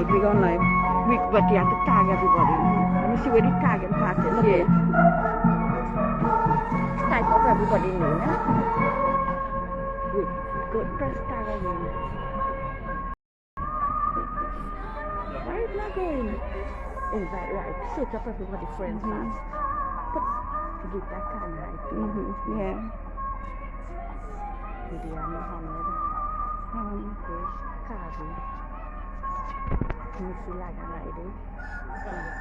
live. We go on live. But you have to tag everybody. Let me see where the tagging part is. Look Yeah. Type of everybody's name, eh? Wait, go press tag again. Why is not going? Invite, right, search up everybody friends first. Put Geeta Kanhai. Yeah. Geeta Mohammed. Kazi. Missy Lagan right there.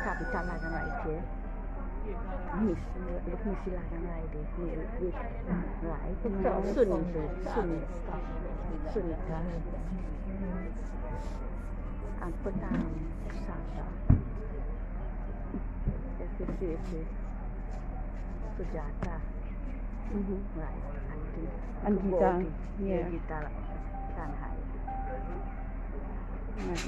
Capital Lagan right here. Missy Lagan right there. Right. Sunita. And put down Sasha. If you see it, Sujata. Right. And Geeta. Yeah. Geeta Kanhai. Nice.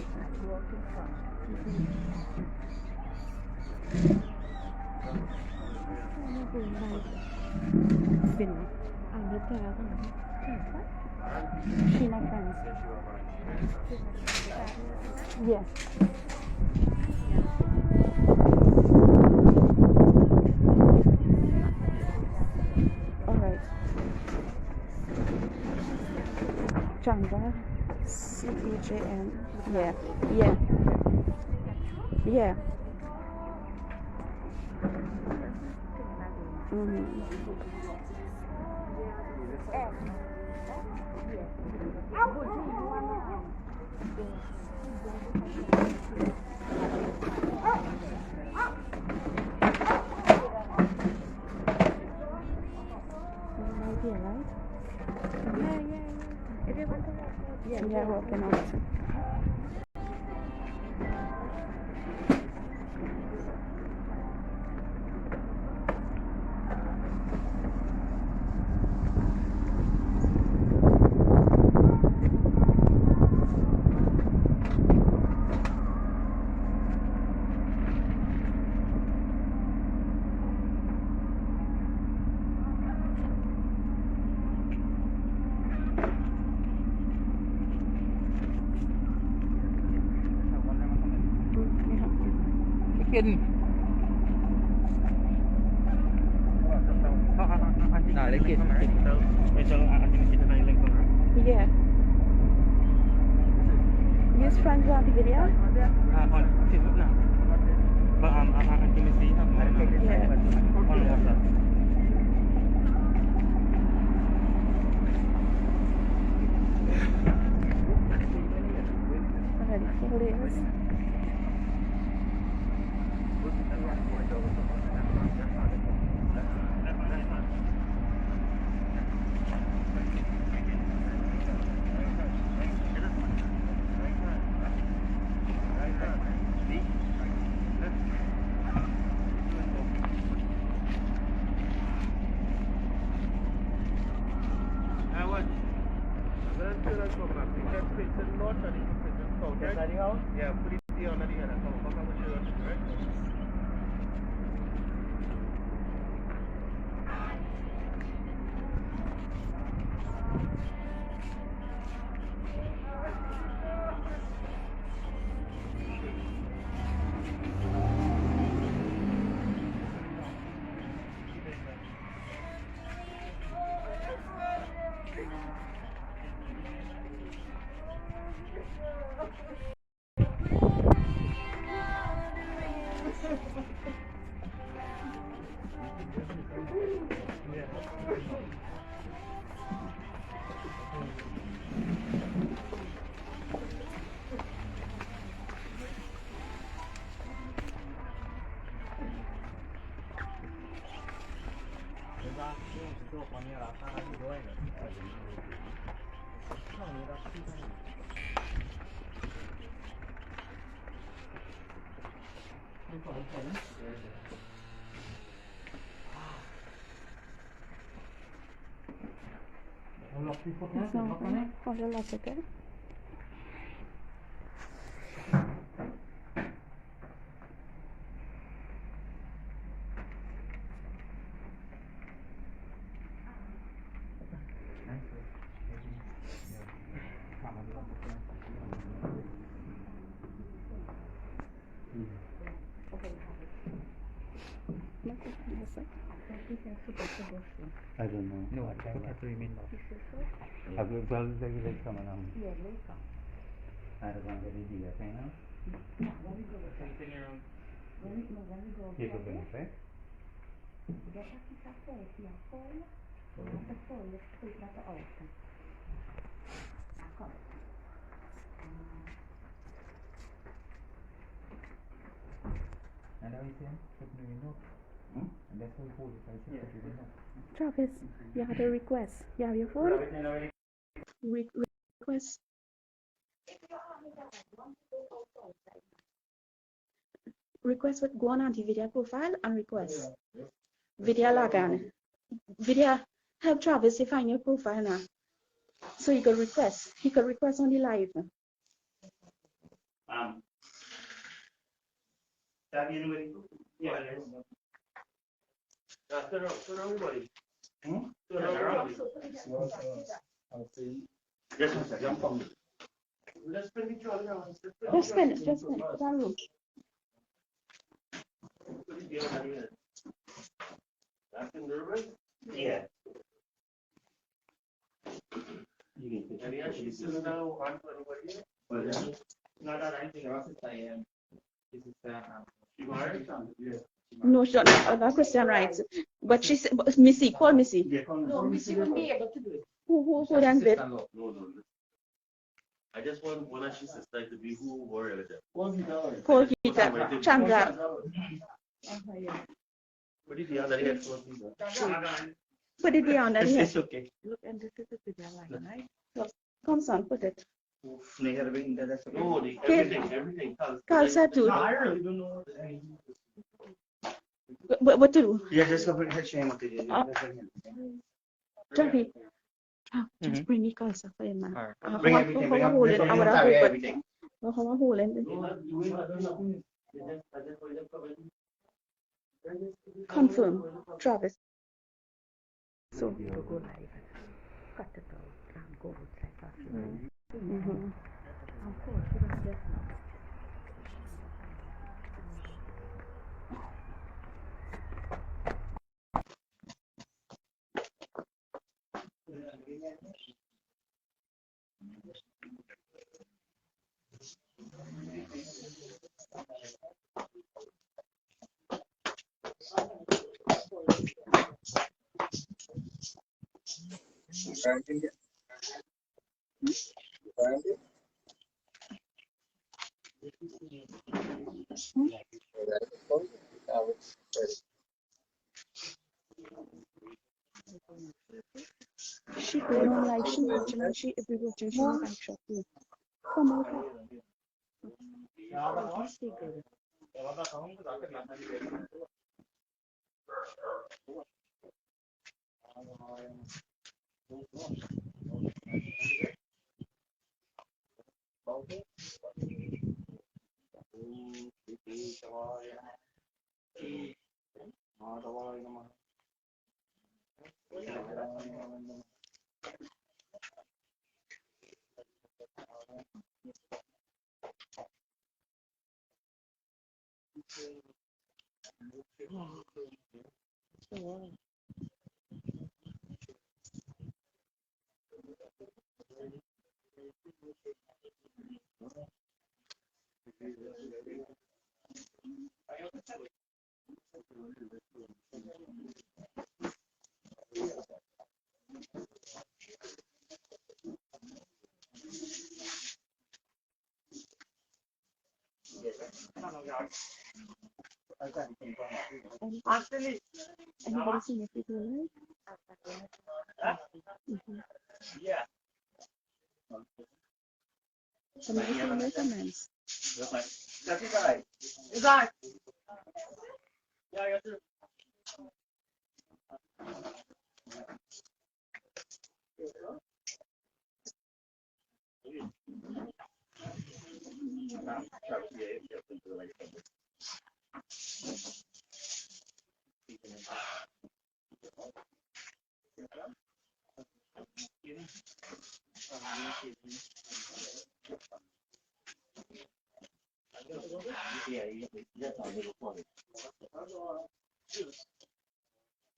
Film. She my friends. Yeah. Alright. Chandra. CEJN. Yeah. Yeah. Yeah. Right? Yeah. If you want to walk out. Yeah, walking out. Kidding. Nah, they kid. Yeah. Use friends on the video? On Facebook now. But I can see Yeah. on WhatsApp. Already 4 days. Yeah, put it on the other. Follow lock, okay? Yes, sir. I don't know. No, I would have to remain now. अब जल जगी ले कमन हम Yeah, later. आएर गाउँको ready गएको छैन Something around. When we go के को पनि है get a piece of foil, yeah, foil. The foil is put at the ocean. Come. And I say, put me in note. And that's why hold it. I said, put it in note. Travis, you had a request. You have your phone? Request. Request would go on anti-video profile and request. Video lagan. Video help Travis to find your profile now. So he could request. He could request on the live. Have you anybody? Yeah. Turn around, buddy. Turn around. Just a second. Jump on. Let's spin it around. Just spin it. Just spin it. Put on room. That's in nervous? Yeah. Have you actually seen now on anybody? Not that anything else I am. This is you married? Yeah. No, she don't have that question right. But she said, Missy, call Missy. Yeah, No, Missy wouldn't be able to do it. Who then did? No. I just want one of his sisters to be who were relative. Call Geeta Chandra. Yeah. What is the other headphone? Put it down there. It's okay. Look, and this is the video line, right? Come son, put it. Oh, the Okay. everything. Call said to. I really don't know. What to do? Yeah, just go ahead, shame with it. Travis. Just bring me closer for him, man. Alright. Bring everything. Bring everything. How a hole in Confirm, Travis. So. To go live. Cut it out and go with like that. Mm-hmm. Of course, you don't get now. She could not like she watching and she every watching she not like shot too. Come over. Actually, Anybody seen your people right? yeah. Somebody seen their comments. That's it, right? Is that? Yeah, I got you.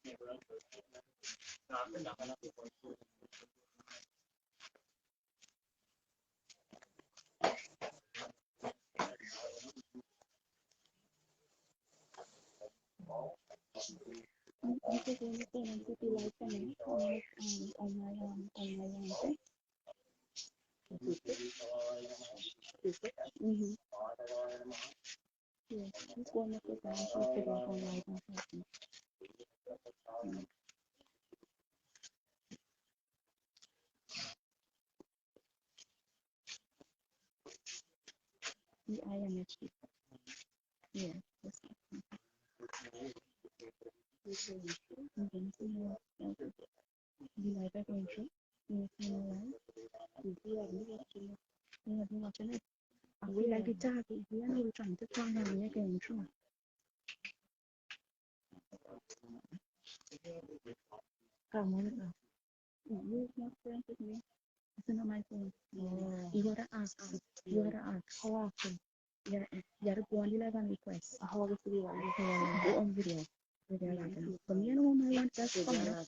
This is going to be like a minute on my thing. Yeah, he's going to put down so figure out on my something. The IMHD. Yeah, that's it. You like that going through? You see my life? You have been watching it. We like the target. We are not trying to turn on the going through. Come on now. You're not friends with me. It's not my phone. You gotta ask. You gotta ask. How often? You gotta go on the live and request. How often do you want to go on video? Video like for me, I know my one that's fine.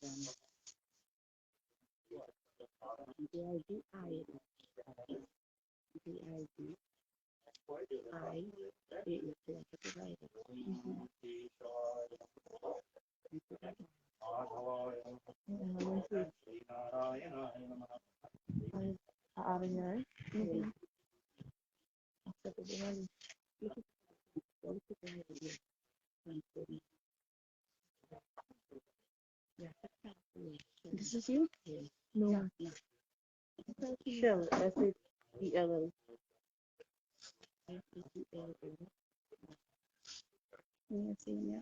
This is you? No. Shell, S-H-E-L-L. Yeah, see, yeah.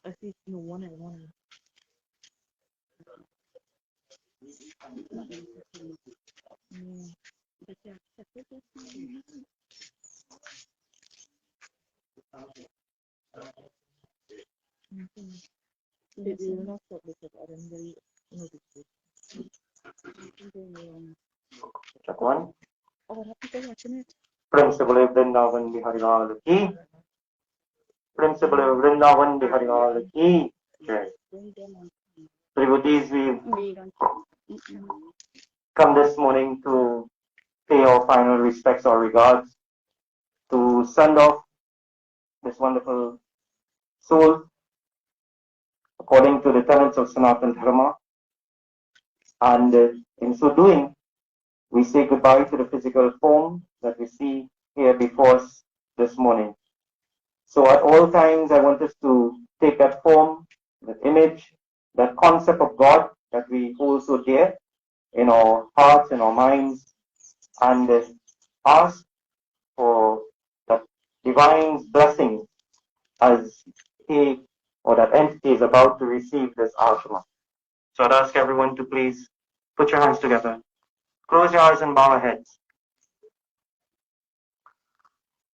I see no one and one. It will not stop because I don't really notice it. Check one. Oh, what happened to watching it? Principal of Vrindavan Bihari Lal ki. Principal of Vrindavan Bihari Lal ki. Okay. Devotees, we've come this morning to pay our final respects or regards, to send off this wonderful soul according to the tenets of Sanatana Dharma. And in so doing, we say goodbye to the physical form that we see here before us this morning. So at all times, I want us to take that form, that image, that concept of God that we hold so dear in our hearts, in our minds, and ask for that divine blessing as he or that entity is about to receive this ashram. So I'd ask everyone to please put your hands together, close your eyes and bow your heads.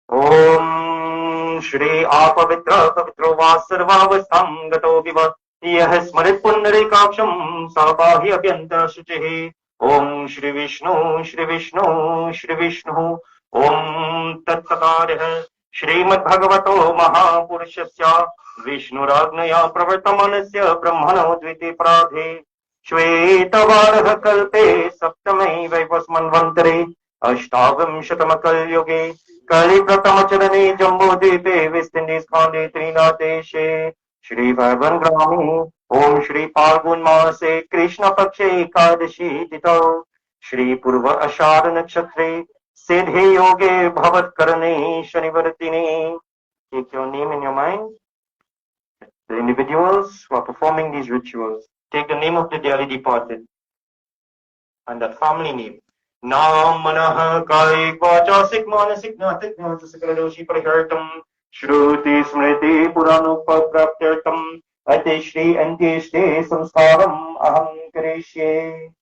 Om Shri Apavitra Pavitro Vasarvavastam Gato Viva Yah Smarit Pundarikaksham Sabahi Abhyanta Shuchihi Om Shri Vishnu Shri Vishnu Shri Vishnu Om Tat Sakarih Srimad Bhagavato Mahapurushasya Vishnuragnaya Pravartamanasya Brahmano Dviti Pradhe Shvetavaraha Kalpe Saptamai Vaivasmanvantare Ashtavamshatam Yuge Kali Pratamacharane Jambudvipe West Indies Khande Trinadeshe Shri Vaibhan Grami Om Shri Palgun Mase Krishna Pakshe Ekadashi Tito Shri Purva Ashad Nakshatre Siddhi Yoge Bhavat Karane Shanivartine. Take your name in your mind. The individuals who are performing these rituals, take the name of the dearly departed and that family name. Nam manah kaik vachasik manasik natik sakaladoshi parihartam shruti smriti puranupapraptyartam atishri antishri samskaram aham karishye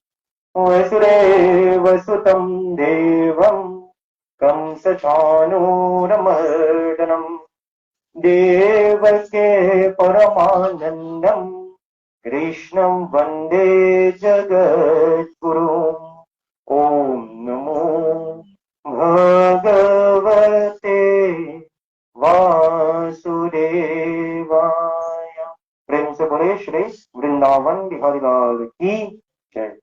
vasudev devam kamsachanuramardanam devake paramanandam krishnam vande jagadgurum. Om Namo Bhagavate Vasudevaya. Prince बोले श्री वृंदावन बिहारी लाल की जय.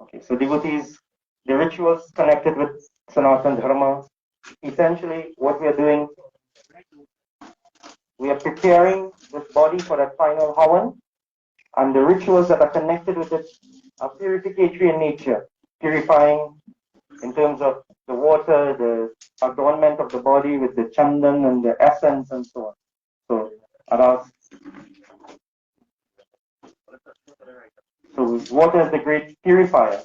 Okay, so devotees, the rituals connected with Sanatana Dharma, essentially what we are doing, we are preparing this body for that final Havan, and the rituals that are connected with it are purificatory in nature, purifying in terms of the water, the adornment of the body with the chandan and the essence and so on. So, water is the great purifier.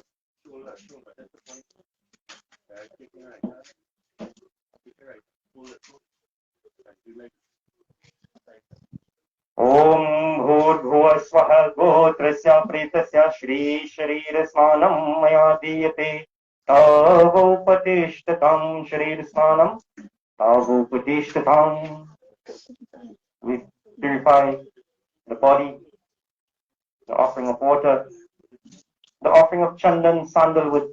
Om Bhurbhuva Swaha Gotrasya Pretasya Shri Sharir Smanam Maya Diyate Tavopatishtatam Sharir Smanam Tavopatishtatam. We purify the body, the offering of water, the offering of chandan, sandalwood.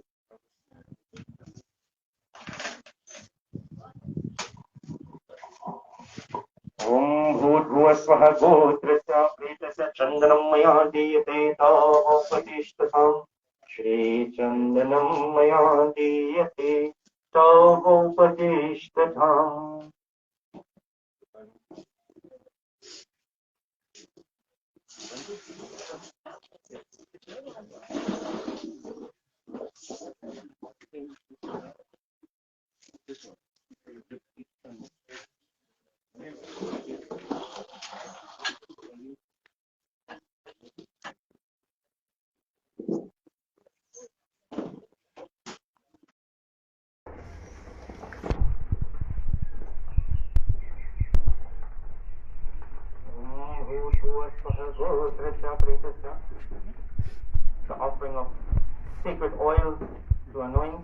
Om Bhurbhuva Swaha Gotrasya Pretasya Chandanam Maya Diyate Tavopatishtatam Shri Chandanam Maya Diyate Tavopatishtatam. The offering of sacred oil to anoint.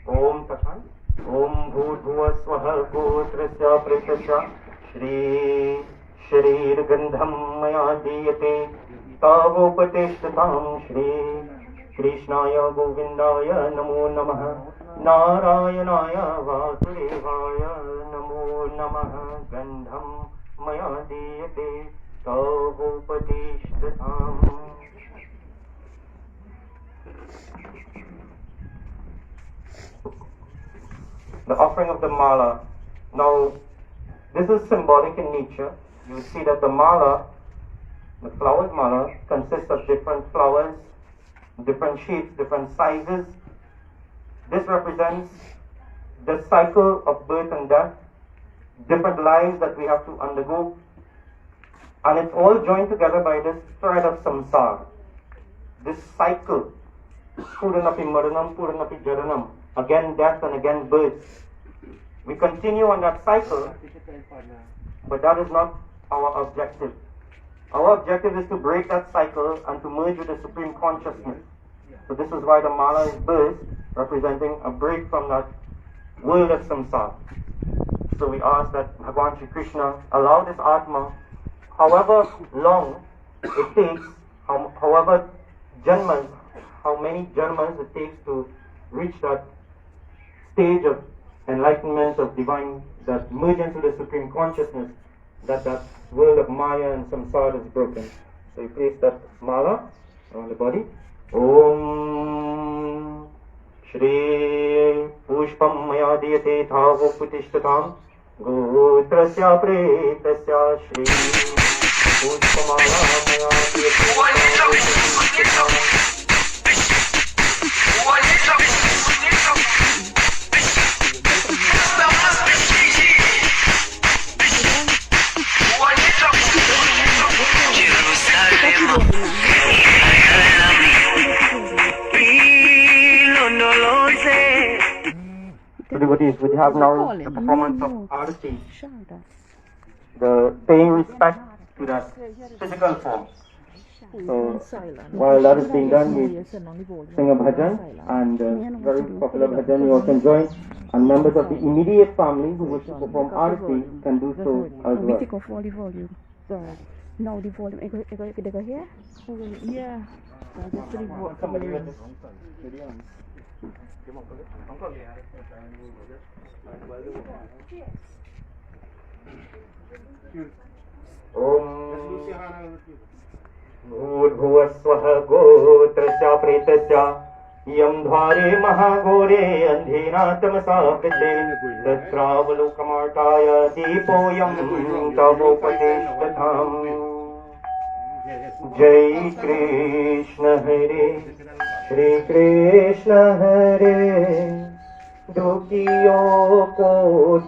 Om Tashan. Om Bhurbhuva Swaha Gotrasya Pretasya Shri Sharir Gandham Maya Diyate Tavopatishtatam Shri Krishnaya Govindaya Namo Namaha Narayanaya Vasudevaya Namo Namaha Gandham Maya Diyate Tavopatishtatam. The offering of the mala. Now, this is symbolic in nature. You see that the mala, the flowered mala, consists of different flowers, different shapes, different sizes. This represents the cycle of birth and death, different lives that we have to undergo, and it's all joined together by this thread of samsara, this cycle. Puranapi maranam, Puranapi jaranam. Again death and again birth. We continue on that cycle, but that is not our objective. Our objective is to break that cycle and to merge with the Supreme Consciousness. So this is why the mala is birth, representing a break from that world of samsara. So we ask that Bhagavan Shri Krishna allow this Atma, however long it takes, however janmas, how many janmas it takes to reach that stage of enlightenment, of divine, that merge into the Supreme Consciousness, that world of Maya and Samsara is broken. So you place that mala around the body. Om Shri Pushpam Maya Diyate Thavopatishtatam Gotrasya Pretasya Shri Pushpamala Maya Diyate Thavopatishtatam. So devotees, we have now the performance of Arati, the paying respect to that physical form. So while that is being done, we sing a bhajan, and very popular bhajan you all can join, and members of the immediate family who wish to perform Arati can do so as well. Take off all the volume. Sorry. Now the volume, I go here? Yeah. भूर्भुवस्वः गोत्रस्य प्रेतस्य यं द्वारे महाघोरे अन्धेनातमसावृते तत्रावलोकमार्टाय दीपोऽयं तवोपदेशकथाम् जय कृष्ण हरे श्री कृष्ण हरे दुखियों को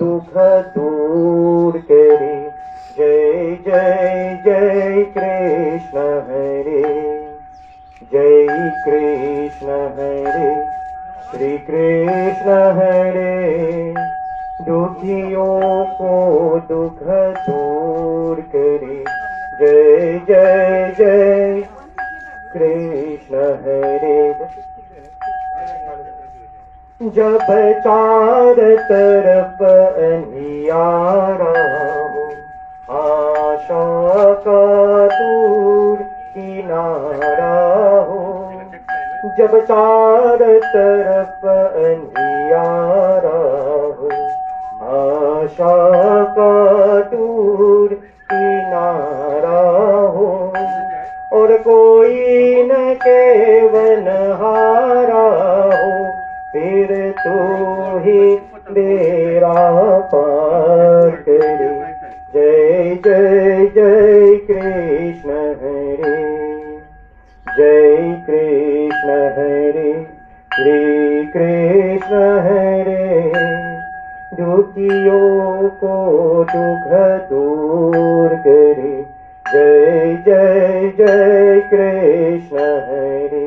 दुख दूर करे जय जय जय कृष्ण हरे जय कृष्ण हरे श्री कृष्ण हरे दुखियों को दुख दूर करे जय जय जय कृष्ण हरे जब चार तरफ अंधियारा हो आशा का दूर किनारा हो जब चार तरफ अंधियारा हो आशा का दूर किनारा हो और कोई न केवल हारा हो फिर तू ही मेरा पार करे जय जय जय कृष्ण हरे जय कृष्ण हरे श्री कृष्ण हरे दुखियों को दुख दूर करे जय जय जय कृष्ण हरे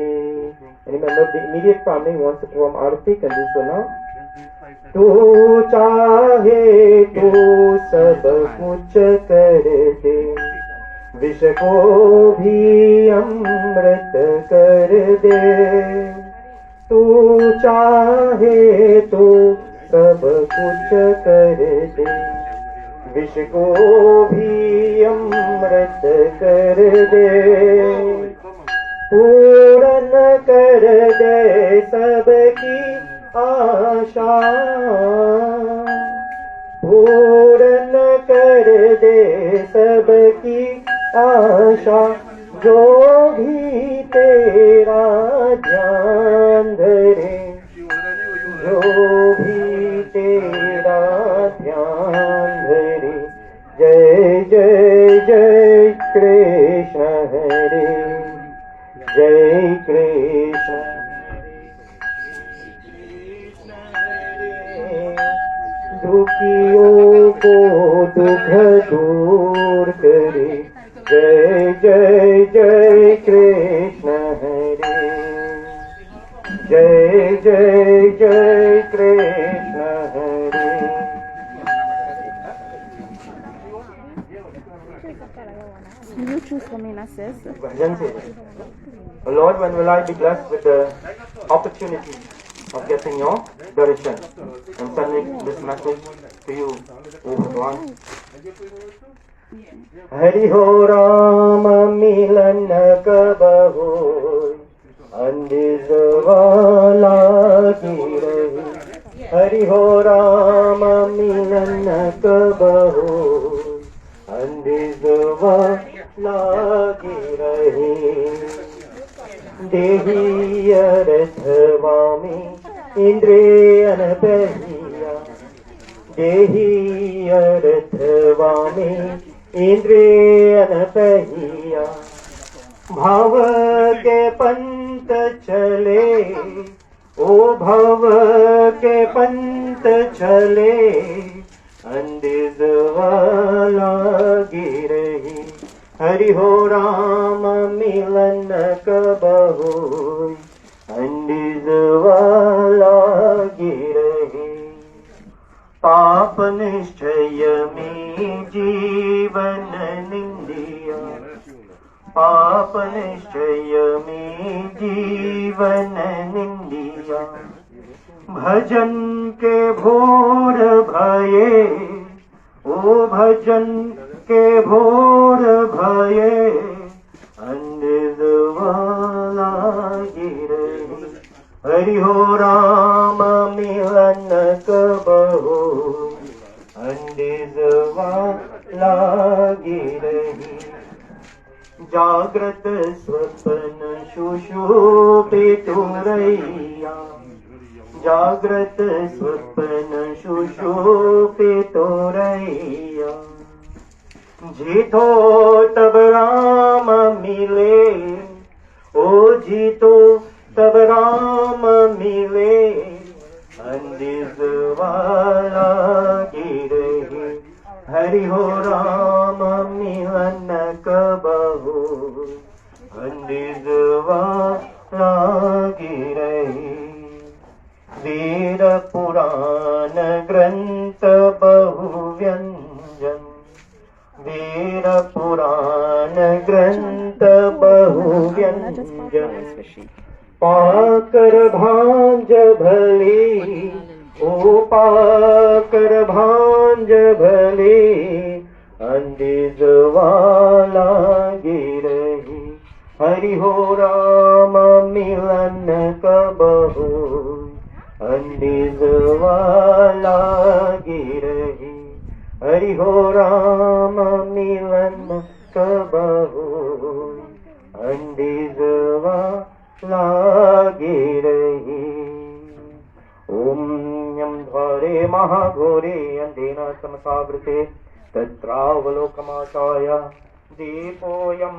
Any member of the immediate family wants to perform arati can do so now. तू चाहे तो सब कुछ कर दे विष को भी अमृत कर दे तू चाहे तो सब कुछ कर दे विष को भी अमृत कर दे पूर्ण कर दे सबकी आशा पूर्ण कर दे सबकी आशा जो भी तेरा ध्यान धरे जो भी तेरा ध्यान धरे जय जय जय कृष्ण हरे जय कृष्ण दुखियों को दुख दूर करे जय जय जय कृष्ण हरे जय जय जय कृष्ण हरे You choose for me, sis. Bhajan says, Lord, when will I be blessed with the opportunity of getting your darshan and sending this message to you, O Bhagwan? Hari ho Rama milan kab hoy andizwala ki rahi Hari ho Rama milan kab hoy andizwala ki rahi देही अर्थवामी इंद्रियन बहिया देही अर्थवामी इंद्रियन बहिया भाव के पंत चले ओ भव के पंत चले अंधिजवाला गिरही हरि हो राम मिलन कब होय अंधिजवाला गिरही पाप निश्चय में जीवन निंदिया पाप निश्चय में जीवन निंदिया भजन के भोर भये ओ भजन के भोर भये अंधिजवाला गिरही हरि हो राम मिलन कबहु अंडिजवा लागी रही जागृत स्वप्न सुषुप्तिरैया जागृत स्वप्न सुषुप्तिरैया जीतो तब राम मिले ओ जीतो तब राम मिले अंदिजवाला गिरही हरि हो राम मिलन कबहु अंदिजवाला गिरही वीर पुराण ग्रंथ बहु व्यंजन वीर पुराण ग्रंथ बहु व्यंजन पाकर भांज भली ओ पाकर भांज भली अंदिजवाला गिरही हरि हो राम मिलन कबहु अंदिजवाला गिरही हरि हो राम मिलन कबहु अंदिजवाला गिरही ओम यम द्वारे महाघोरे अंधेन समसावृते तत्रावलोकमाचाय दीपोऽयं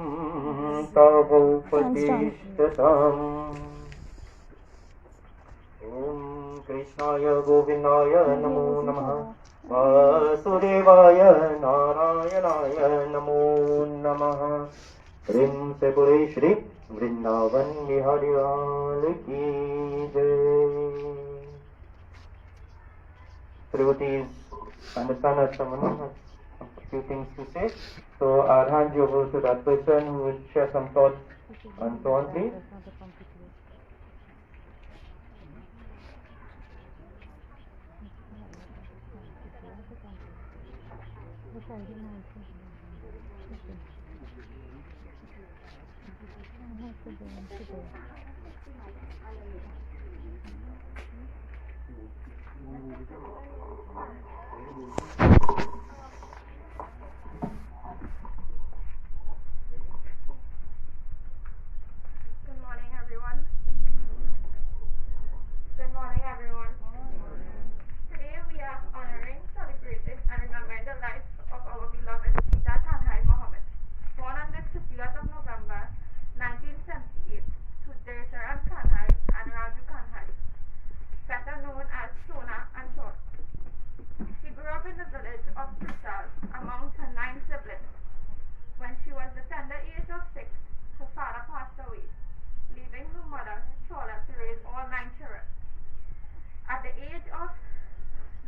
तवोपदिष्टताम् ओम कृष्णाय गोविंदाय नमो नमः वासुदेवाय नारायणाय नमो नमः प्रेम से बोले श्री वृंदावन बिहारी लाल की जय. Devotees understand that someone has a few things to say, so I'll hand you over to that person who will share some thoughts and so on, please. Good morning, everyone. Good morning, everyone. Today we are honoring, celebrating, and remembering the life of our beloved Geeta Kanhai Mohammed, born on the 30th of November 1978 to Desharan Kanhai and Raju Kanhai, better known as Sona and Chor. She grew up in the village of Kristal amongst her 9 siblings. When she was the tender age of 6, her father passed away, leaving her mother, Chola, to raise all 9 children. At the age of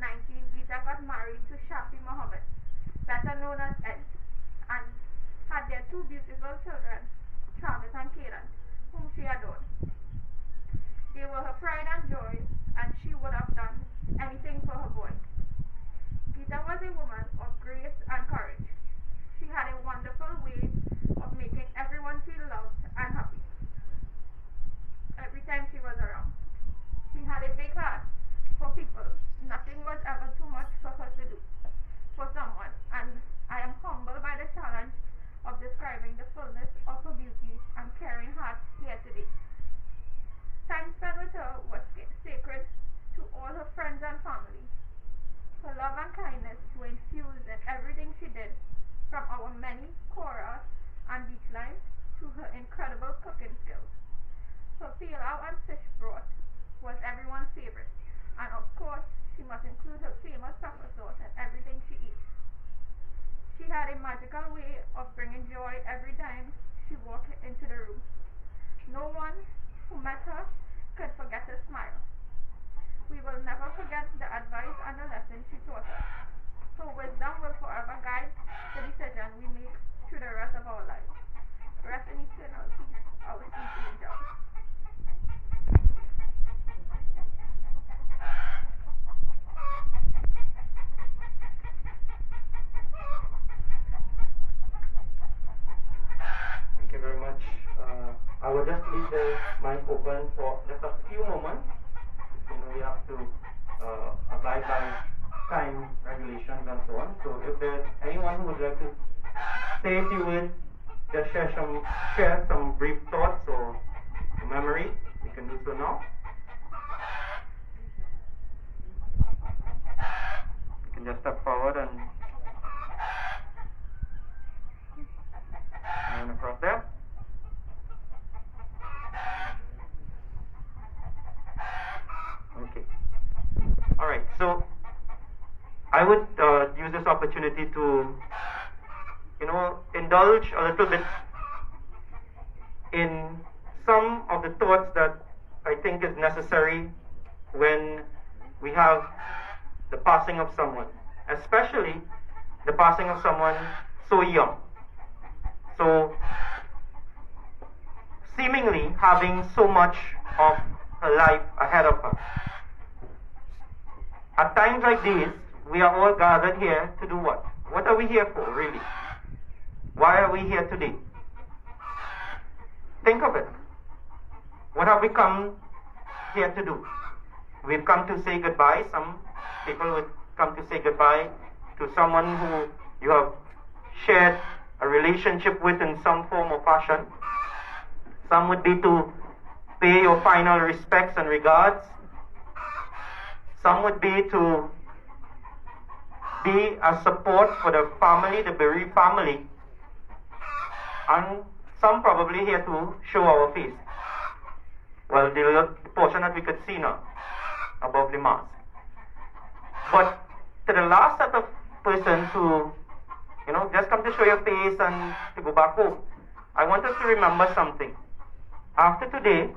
19, Geeta got married to Shafi Mohammed, better known as Ed, and had their 2 beautiful children, Travis and Kaden, whom she adored. They were her pride and joy, and she would have done anything for her boy. Geeta was a woman of grace and courage. She had a wonderful way of making everyone feel loved and happy every time she was around. She had a big heart for people. Nothing was ever too much for her to do for someone, and I am humbled by the challenge of describing the fullness of her beauty and caring heart here today. Time spent with her was sacred to all her friends and family. Her love and kindness were infused in everything she did, from our many Korah and beach lines to her incredible cooking skills. Her pilau and fish broth was everyone's favorite, and of course, she must include her famous pepper sauce in everything she eats. She had a magical way of bringing joy every time she walked into the room. No one who met her could forget her smile. We will never forget the advice and the lesson she taught us. Her wisdom will forever guide the decision we make through the rest of our lives. Rest in eternal peace, our sweet angel. Thank you very much. I will just leave the mic open for just a few moments. You know, we have to abide by time regulations and so on. So if there's anyone who would like to say a few words, just share some brief thoughts or memory, you can do so now. You can just step forward and run across there. Okay. All right. So I would use this opportunity to, you know, indulge a little bit in some of the thoughts that I think is necessary when we have the passing of someone, especially the passing of someone so young. So seemingly having so much of her life ahead of her. At times like these, we are all gathered here to do what? What are we here for, really? Why are we here today? Think of it. What have we come here to do? We've come to say goodbye. Some people would come to say goodbye to someone who you have shared a relationship with in some form or fashion. Some would be to pay your final respects and regards. Some would be to be a support for the family, the bereaved family. And some probably here to show our face. Well, the portion that we could see now, above the mask. But to the last set of persons who, you know, just come to show your face and to go back home, I want us to remember something. After today,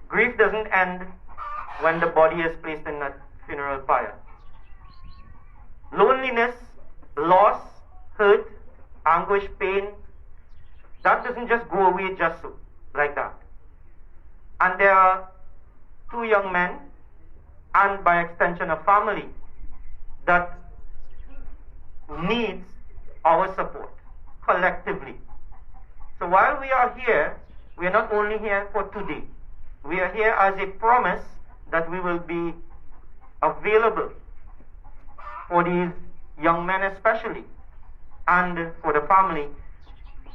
grief doesn't end when the body is placed in a funeral pyre. Loneliness, loss, hurt, anguish, pain, that doesn't just go away just so, like that. And there are two young men, and by extension a family, that needs our support, collectively. So while we are here, we are not only here for today. We are here as a promise that we will be available for these young men especially, and for the family,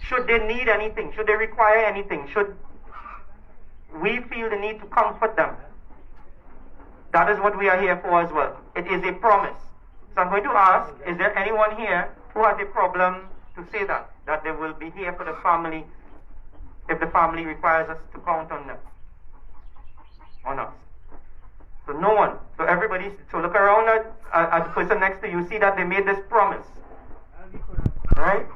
should they need anything, should they require anything, should we feel the need to comfort them. That is what we are here for as well. It is a promise. So I'm going to ask, is there anyone here who has a problem to say that they will be here for the family if the family requires us to count on them, on us? So no one. So everybody, so look around at the person next to you, see that they made this promise. Right?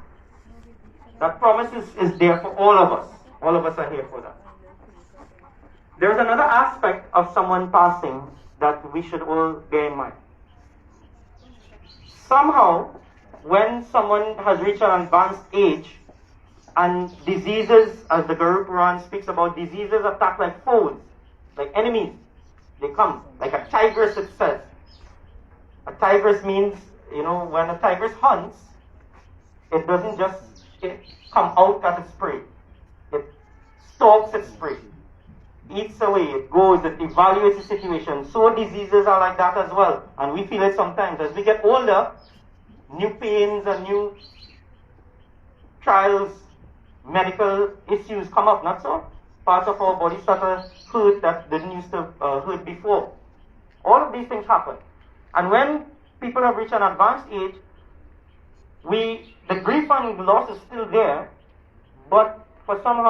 That promise is there for all of us. All of us are here for that. There's another aspect of someone passing that we should all bear in mind. Somehow, when someone has reached an advanced age, and diseases, as the Guru Puran speaks about, diseases attack like foes, like enemies. They come, like a tigress, it says. A tigress means, you know, when a tigress hunts, it doesn't just come out at its prey. It stalks its prey, eats away, it goes, it evaluates the situation. So diseases are like that as well. And we feel it sometimes. As we get older, new pains and new trials, medical issues come up, not so? Parts of our body start to hurt that didn't used to hurt before. All of these things happen. And when people have reached an advanced age, the grief and loss is still there, but for some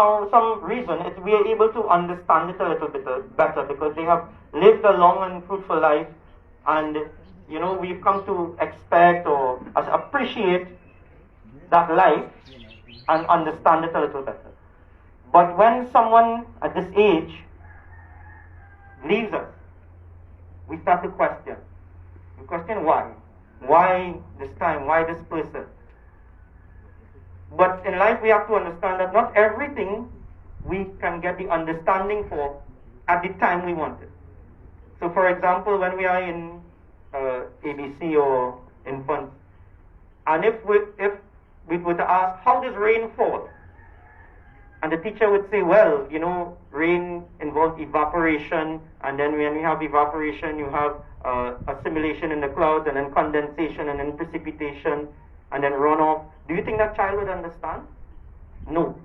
reason, we are able to understand it a little bit better because they have lived a long and fruitful life, and you know, we've come to expect or appreciate that life and understand it a little better. But when someone at this age leaves us, we start to question. We question why. Why this time? Why this person? But in life we have to understand that not everything we can get the understanding for at the time we want it. So for example, when we are in ABC or infants, and if we were to ask, how does rain fall? And the teacher would say, well, you know, rain involves evaporation, and then when we have evaporation, you have assimilation in the clouds, and then condensation, and then precipitation, and then runoff. Do you think that child would understand? No.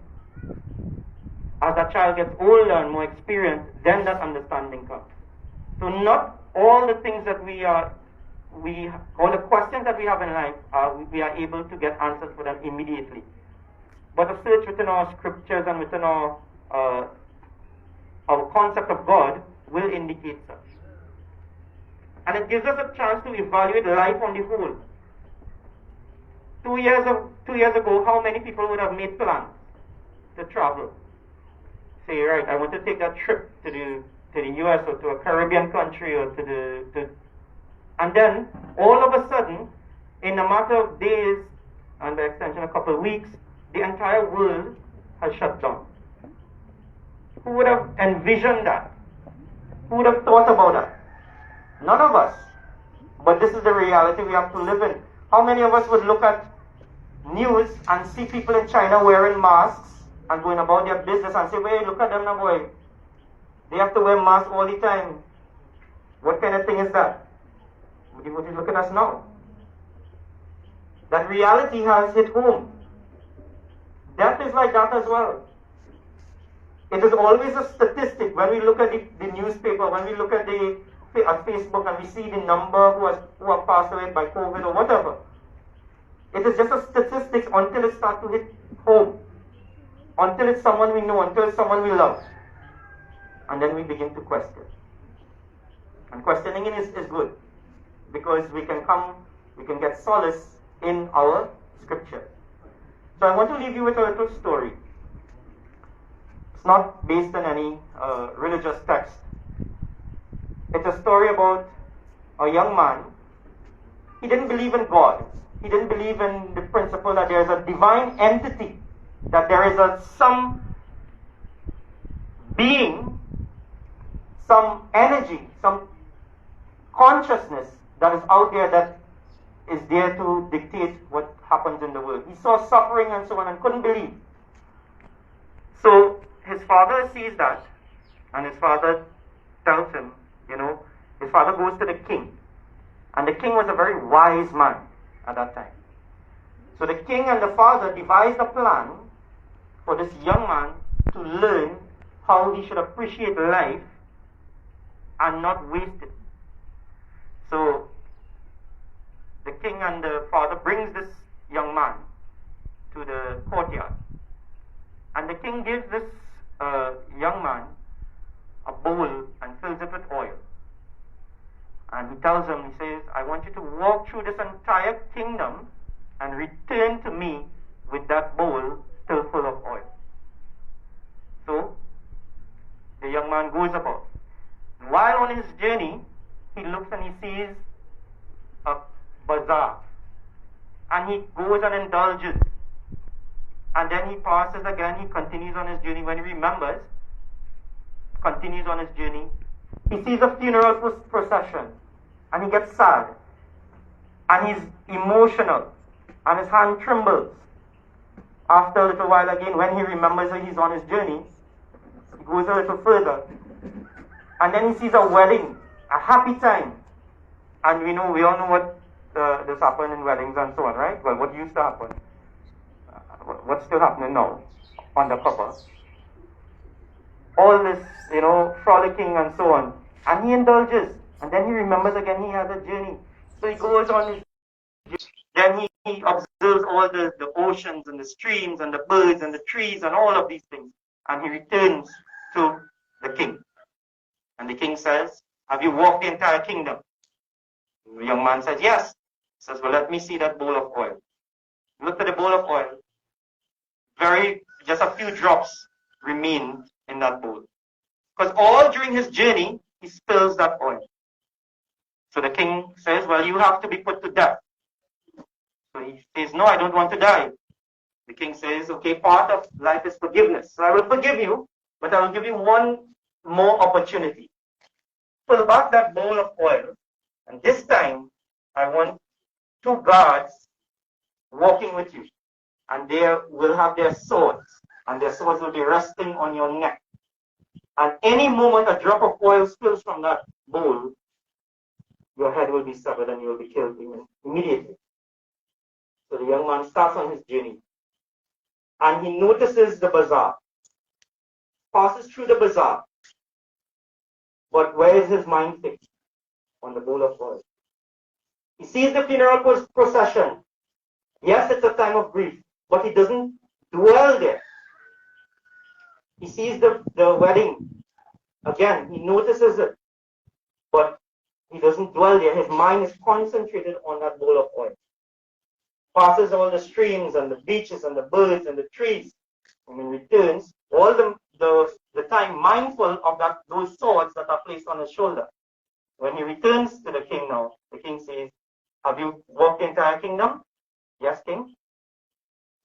As that child gets older and more experienced, then that understanding comes. So not all the things that all the questions that we have in life, we are able to get answers for them immediately. But a search within our scriptures and within our concept of God will indicate such. And it gives us a chance to evaluate life on the whole. 2 years ago, how many people would have made plans to travel? Say, right, I want to take that trip to the US or to a Caribbean country or and then all of a sudden, in a matter of days, and by extension a couple of weeks, the entire world has shut down. Who would have envisioned that? Who would have thought about that? None of us. But this is the reality we have to live in. How many of us would look at news and see people in China wearing masks and going about their business and say, wait, look at them now, boy. They have to wear masks all the time. What kind of thing is that? Would you look at us now? That reality has hit home. Death is like that as well. It is always a statistic. When we look at the newspaper, when we look at Facebook and we see the number who have passed away by COVID or whatever, it is just a statistic until it starts to hit home. Until it's someone we know, until it's someone we love. And then we begin to question. And questioning is good. Because we can get solace in our scripture. So I want to leave you with a little story. It's not based on any religious text. It's a story about a young man. He didn't believe in God. He didn't believe in the principle that there is a divine entity, that there is some being, some energy, some consciousness that is out there that is there to dictate what happens in the world. He saw suffering and so on and couldn't believe. So his father sees that, and his father tells him, his father goes to the king. And the king was a very wise man at that time. So the king and the father devised a plan for this young man to learn how he should appreciate life and not waste it. So the king and the father brings this young man to the courtyard. And the king gives this young man a bowl and fills it with oil. And he tells him, he says, I want you to walk through this entire kingdom and return to me with that bowl still full of oil. So the young man goes about. While on his journey, he looks and he sees a bazaar. And he goes and indulges. And then he passes again, he continues on his journey. When he remembers, continues on his journey, he sees a funeral procession. And he gets sad. And he's emotional. And his hand trembles. After a little while again, when he remembers that he's on his journey, he goes a little further. And then he sees a wedding, a happy time. And we all know what this happened in weddings and so on, right? Well, what used to happen? What's still happening now? Undercover. All this, frolicking and so on. And he indulges. And then he remembers again he has a journey. So he goes on his journey. Then he observes all the oceans and the streams and the birds and the trees and all of these things. And he returns to the king. And the king says, have you walked the entire kingdom? The young man says, yes. He says, well, let me see that bowl of oil. Look at the bowl of oil. Just a few drops remain in that bowl. Because all during his journey, he spills that oil. So the king says, well, you have to be put to death. So he says, no, I don't want to die. The king says, okay, part of life is forgiveness. So I will forgive you, but I will give you one more opportunity. Pull back that bowl of oil, and this time I want 2 guards walking with you, and they will have their swords, and their swords will be resting on your neck. And any moment a drop of oil spills from that bowl, your head will be severed and you will be killed immediately. So the young man starts on his journey, and he notices the bazaar, passes through the bazaar, but where is his mind fixed? On the bowl of oil. He sees the funeral procession. Yes, it's a time of grief, but he doesn't dwell there. He sees the wedding. Again, he notices it, but he doesn't dwell there. His mind is concentrated on that bowl of oil. Passes all the streams and the beaches and the birds and the trees, and then returns all the time mindful of those swords that are placed on his shoulder. When he returns to the king now, the king says, "Have you walked the entire kingdom?" "Yes, king."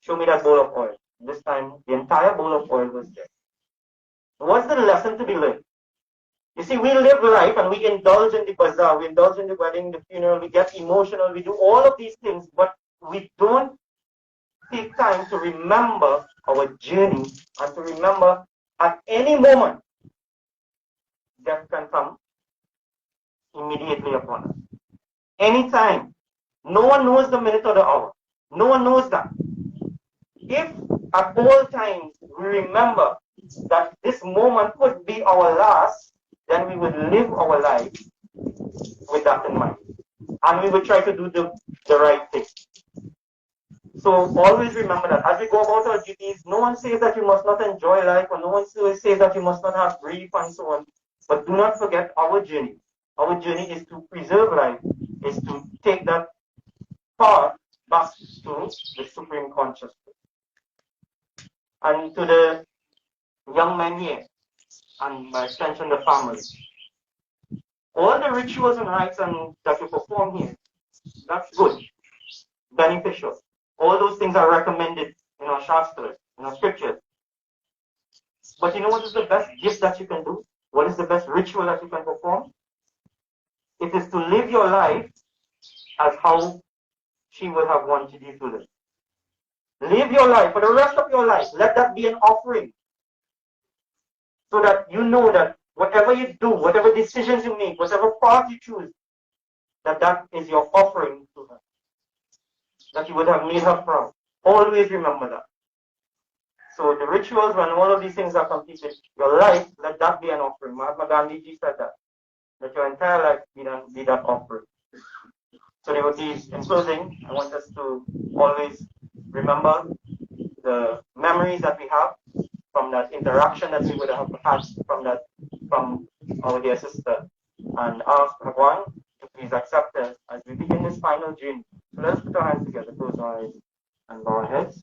"Show me that bowl of oil." This time, the entire bowl of oil was there. What's the lesson to be learned? You see, we live life and we indulge in the bazaar, we indulge in the wedding, the funeral, we get emotional, we do all of these things, but we don't take time to remember our journey and to remember at any moment death can come immediately upon us. Anytime. No one knows the minute or the hour. No one knows that. If at all times we remember that this moment could be our last, then we would live our life with that in mind. And we would try to do the right thing. So always remember that as we go about our duties, no one says that you must not enjoy life, or no one says that you must not have grief and so on. But do not forget our journey. Our journey is to preserve life, is to take that path back to the supreme consciousness. And to the young men here, and by extension the family, all the rituals and rites that you perform here, that's good, beneficial. All those things are recommended in our Shastras, in our scriptures. But you know what is the best gift that you can do? What is the best ritual that you can perform? It is to live your life as how she would have wanted you to live. Live your life for the rest of your life. Let that be an offering. So that you know that whatever you do, whatever decisions you make, whatever path you choose, that is your offering to her. That you would have made her proud. Always remember that. So the rituals, when all of these things are completed, your life, let that be an offering. Mahatma Gandhi said that. Let your entire life be that offering. So devotees, in closing, I want us to always remember the memories that we have from that interaction that we would have had from our dear sister, and ask Bhagwan to please accept us as we begin this final journey. So let's put our hands together, close our eyes, and bow our heads.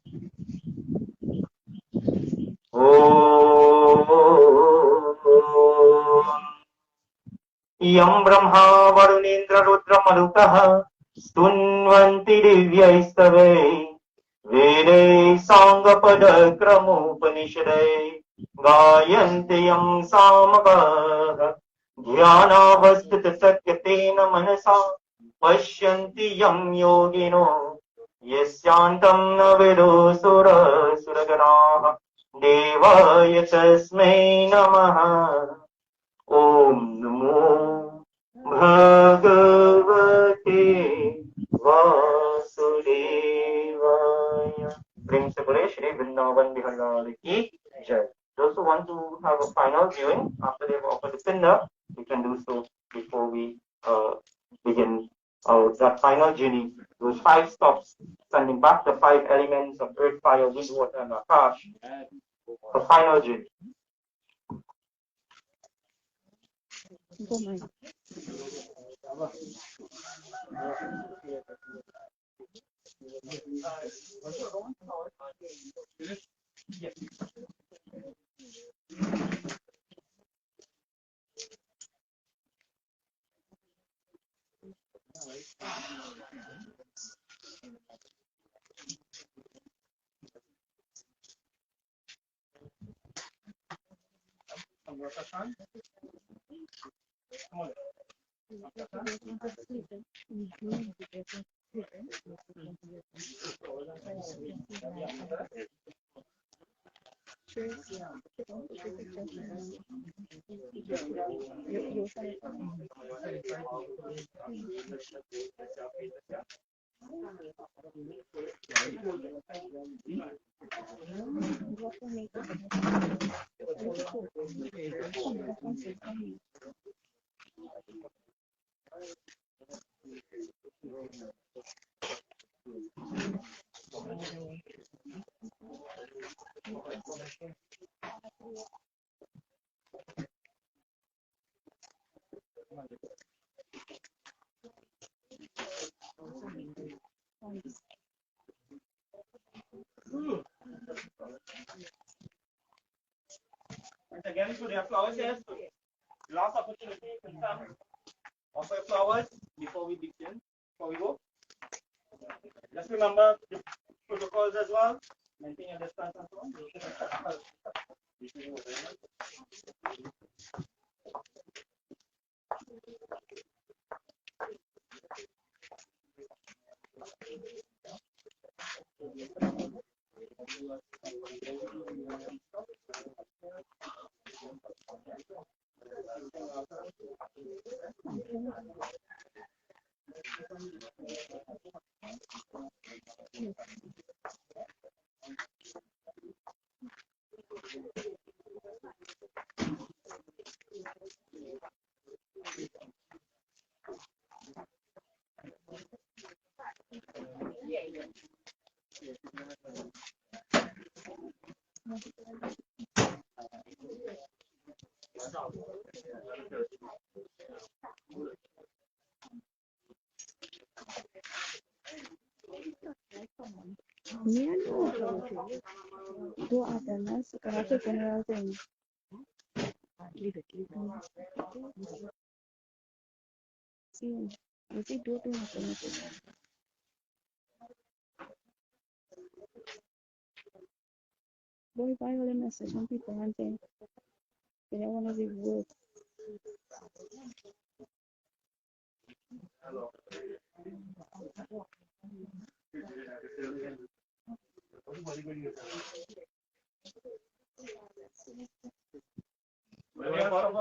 Yam Brahma Varunendra Rudra Marukah Stunvanti Divyaistavai Vede Sangapada Kramupanishade Gayanti Yam Samagah Dhyanavastita Satyatena Manasa Pashyanti Yam Yogino Yasyantam Navido Sura Suragana Devaya Tasmai Namaha Om Namo Bhagavate Vasudevaya. Bring Sabure Shri Vrindavan Bihari Ki Jai. Those who want to have a final viewing after they've offered the Pinda, we can do so before we begin that final journey. Those 5 stops, sending back the 5 elements of earth, fire, wind, water, and akash. The final journey. Trees. You said it. What will make it? Once again, so there are flowers here. So last opportunity to come offer flowers before we begin, before we go. Just remember the protocols as well. Maintain your distance and so on. Yeah, no. Go out there, nice. Can I take another thing? Leave it. See, you see, do too much anything. Boy, if I hold a message from people and think they don't want to be work.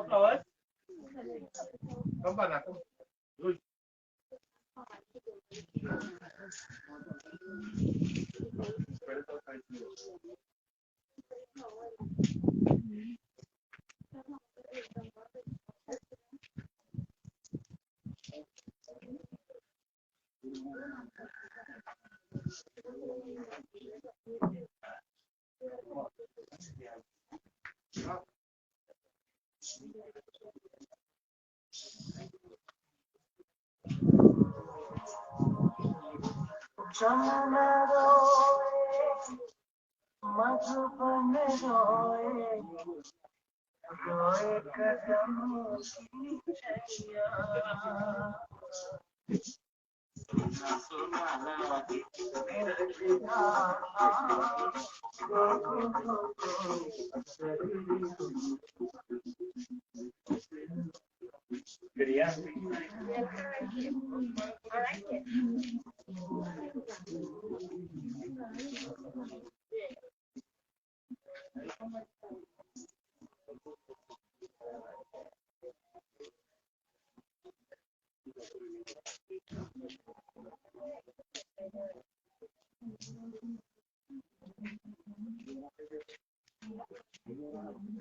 Flowers. Come back.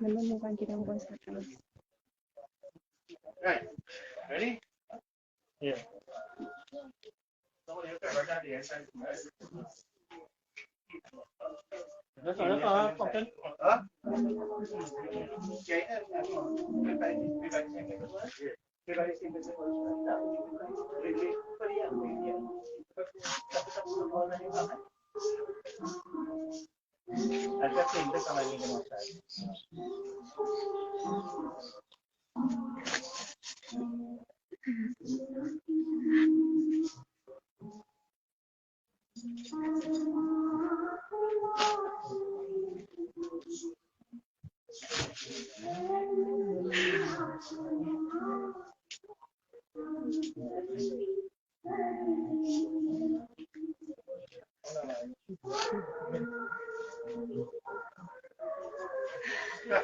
Let me move and get on voice control. Right. Ready? Yeah. That's all. Captain. Huh? Alright,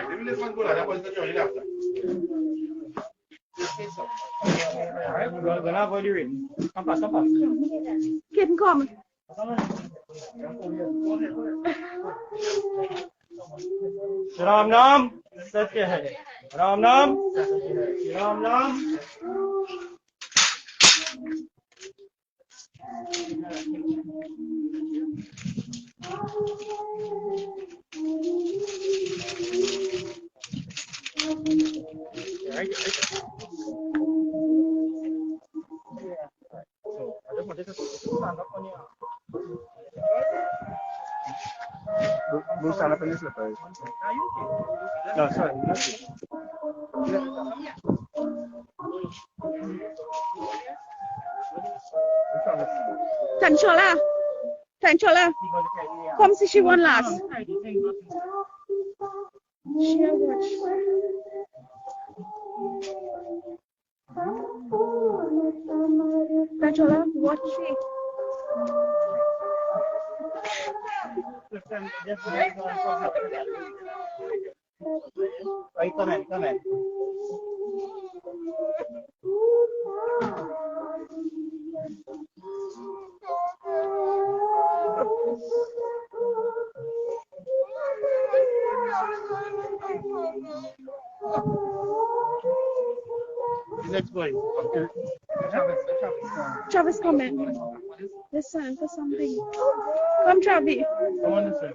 let me let one go. That was the journey after. Alright, we're gonna avoid the rain. Come past, come past. Keep him calm. Ram Nam, Satya Hai. Ram Nam, Ram Nam. Right. So I just wanted to stand up on your. Go stand up in the slippers. Are you okay? No, sorry. Tanchola. Tanchola. Come see she won last. She a watch. Tanchola, watch she. Right, come in, come in. Next boy. Travis, come in. Listen for something. Come, Travis. Come on this way.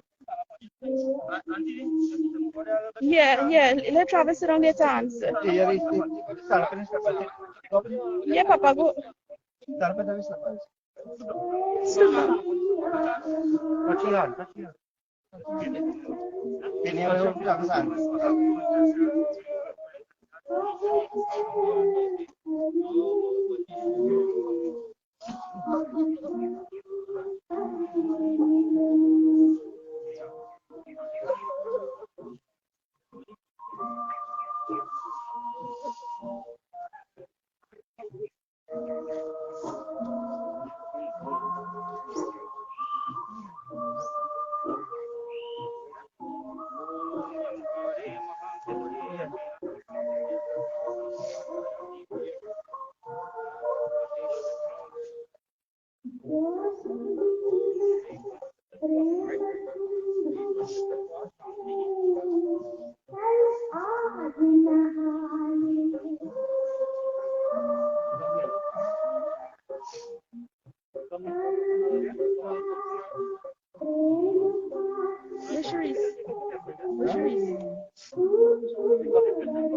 Yeah. Let Travis sit on their hands. Yeah, Papa, go. Sit down. Touch your hand, touch your hand. Can you hold your hand?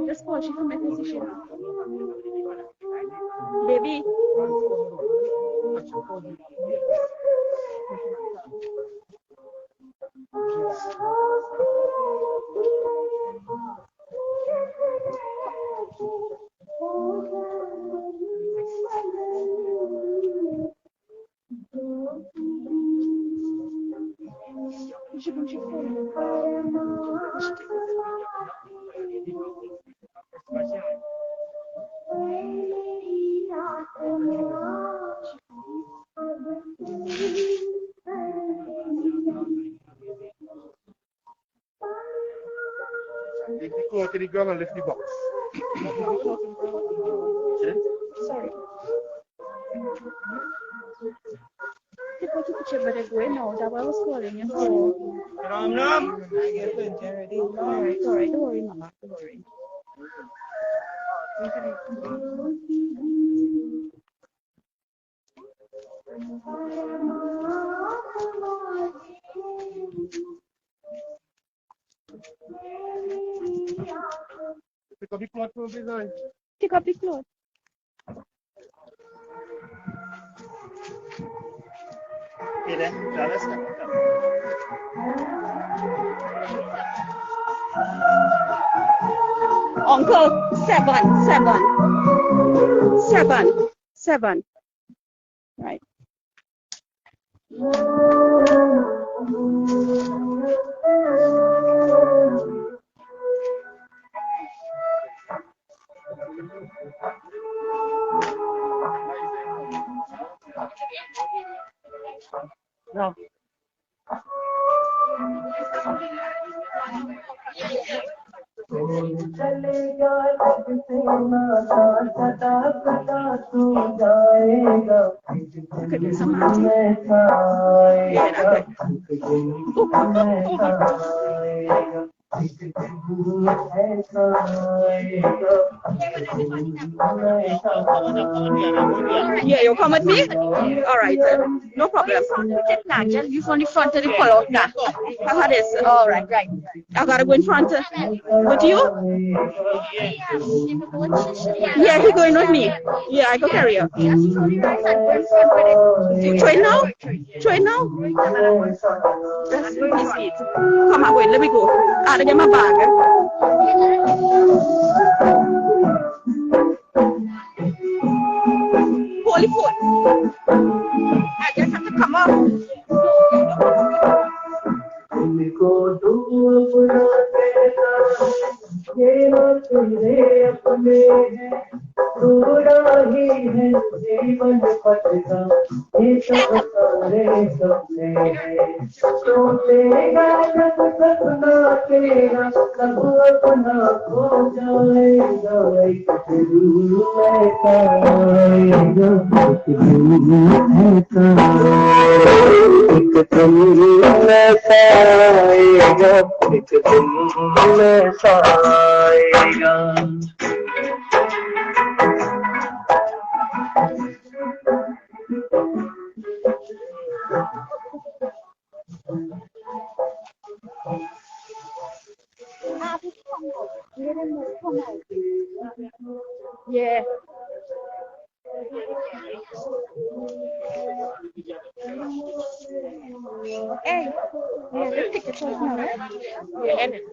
Just call she from my position. Baby. Go to the ground and lift the box. Sorry. People took a picture, but they're going now. That's why I was calling you. Ram Nam. Alright. Don't worry, Mama. Don't worry. Pick up the cloth from behind. Pick up the cloth. Okay then, Travis. Uncle, seven. Right. No. Could do some magic. Yeah, yeah, you come with me? All right, no problem. Nigel, you from the front of the pull out now. How about this? All right, right. I gotta go in front. With you? Yeah, he going with me. Yeah, I go carry you. Try now? Try now? That's really sweet. Come on, wait, let me go. I'll get my bag. Holy foot. I just have to come up. जीवन पटका ये सब सारे सपने हैं सोचेगा जब सपना तेरा सब अपना खो जाएगा एक दिल ऐसा आएगा एक दिल ऐसा एक दिल ऐसा आएगा एक दिल ऐसा आएगा Yeah. Hey, yeah, let's take the photo now, right? Yeah, edit.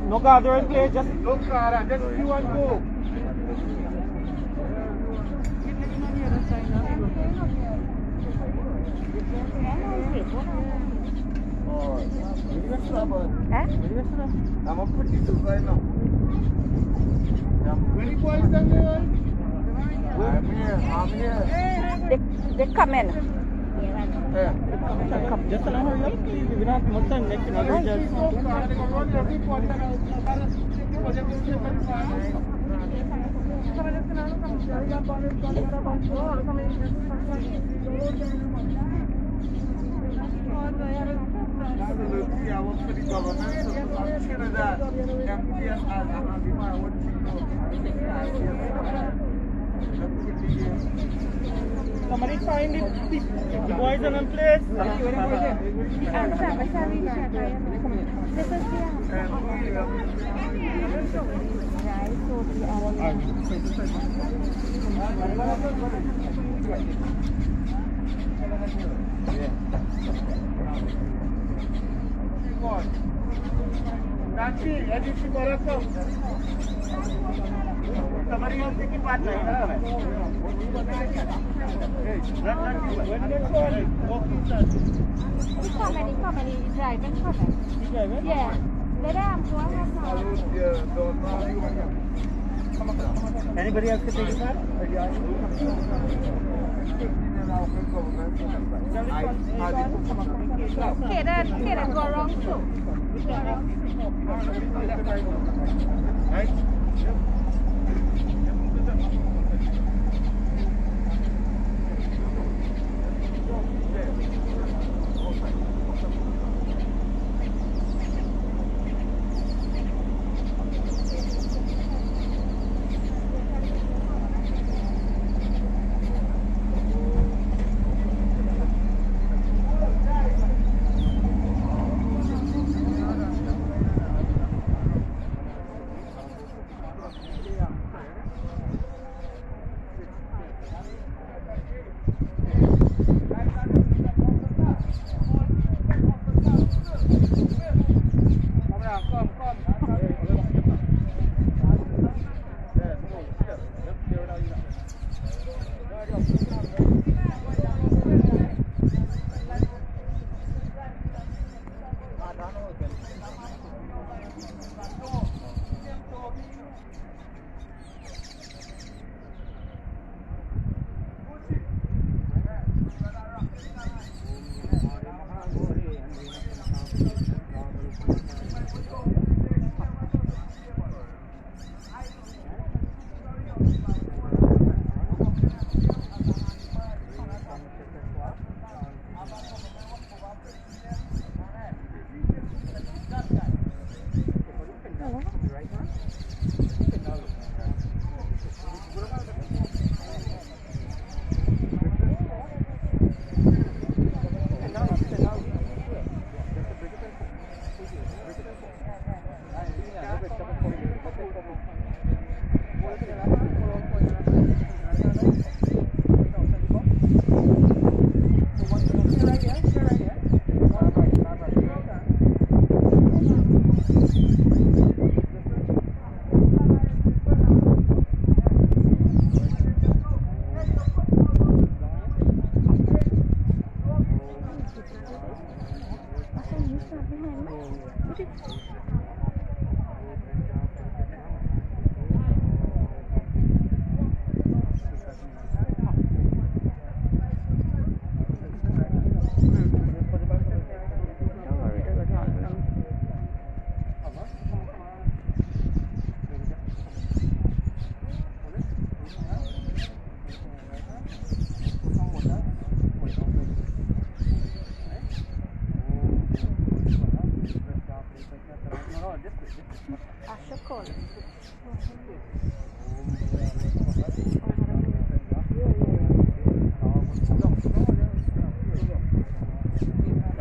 No gather and play, just look, just you and go. I'm a pretty good right now. Where the boys down there? I'm here. They come in. Just hurry up, please. We're not much time next Absolutely, I work for the government, so I'm sure that MTS has a before I want to know. Somebody find the boys in them place. This is That's it, I need to go to come. Somebody else taking part now. When they call it, walking start. Come and driving for them. You driving? Yeah. Let them go ahead now. Anybody else can take it back? Kid, go wrong too. Right?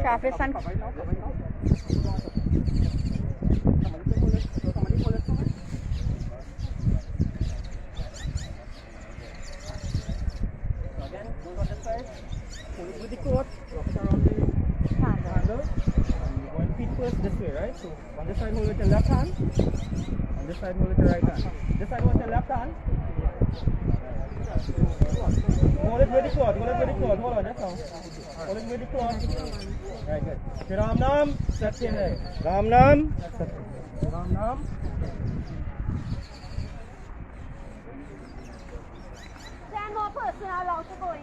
Traffic and With the coat, wrap it around the handle, and you're going feet first this way, right? So on this side hold with your left hand, on this side hold with your right hand. This side hold with your left hand. Hold it with the cloth, hold it with the cloth, hold on, that's all. Hold it with the cloth. Right, good. Okay, Ram Nam, set in there. Ram Nam, set in. Ram Nam. Stand more person allowed to go in.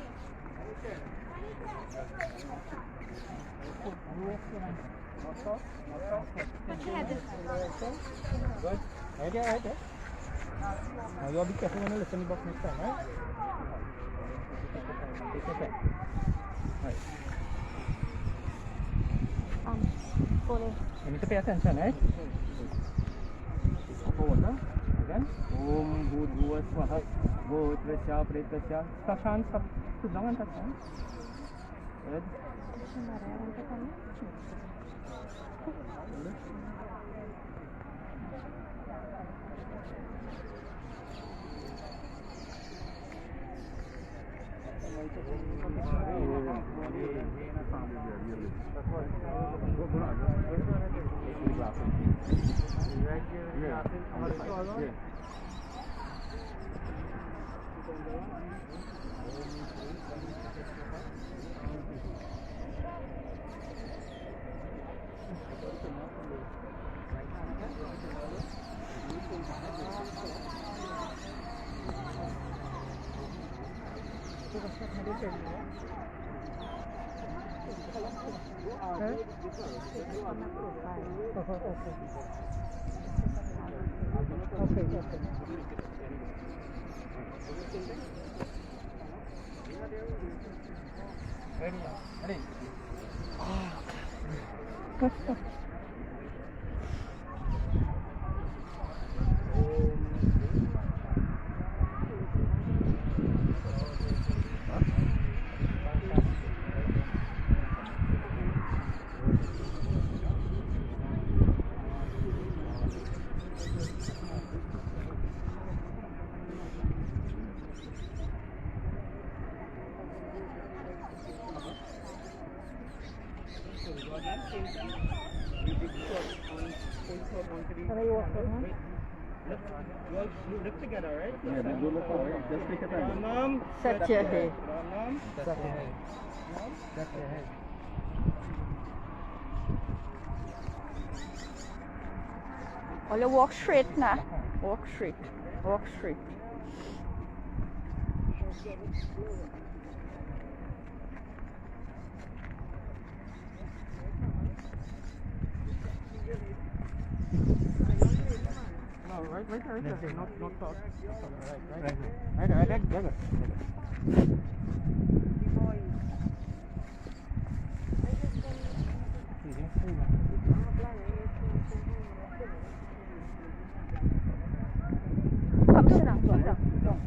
Good. Right there, right there. Now you'll be careful when you listen to the box next time, right? Take your time. Right. You need to pay attention, right? Forward, huh? Again. Om Bhurbhuva Swaha Gotrasya Pretasya. Stop hands, stop. Sit down and touch hands. Good. Ready? Look together, right? Yeah, they do look alright. Just take a time. Set your head. Set your head. Set your head. All you walk straight now. Walk straight. Walk straight. No, right there. Not talk. Right there. Come sit down. Sit down.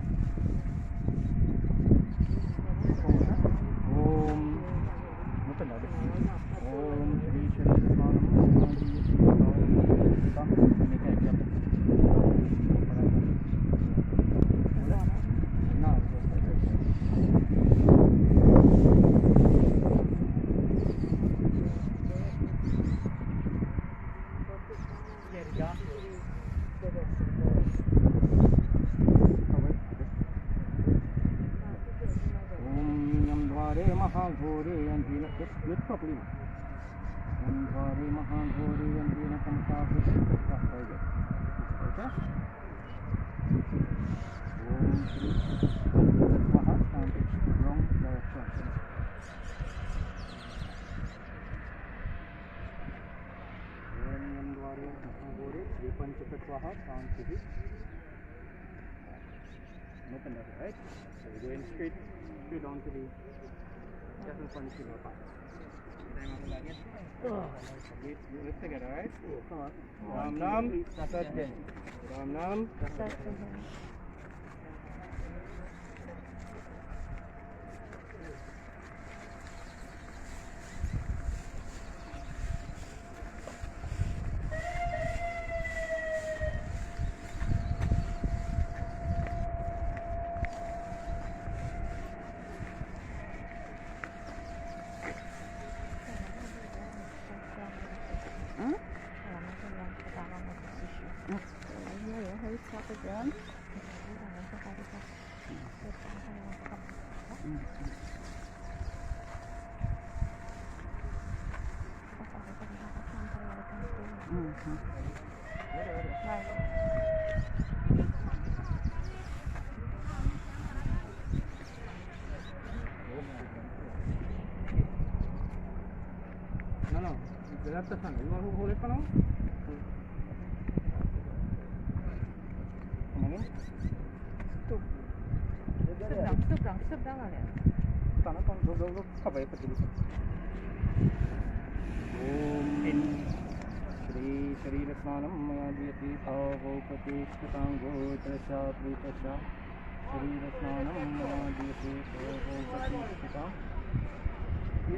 Lift properly. Very good. Okay? Wrong direction. Open that, right? So we're going straight down to the doesn't punish you no part. Let's take it, alright? Come on. Ram Nam, Sat Gen. Ram Nam, Sat Gen. Again. No. That's the sun. You want to hold it for now? Step down on it. Stand up on the cover it. ओम श्री शरीर स्नानं मया दीयते भावोपतिष्ठताङ्गोत्रस्या प्रीतस्या शरीर स्नानं मया दीयते भावोपतिष्ठतां 10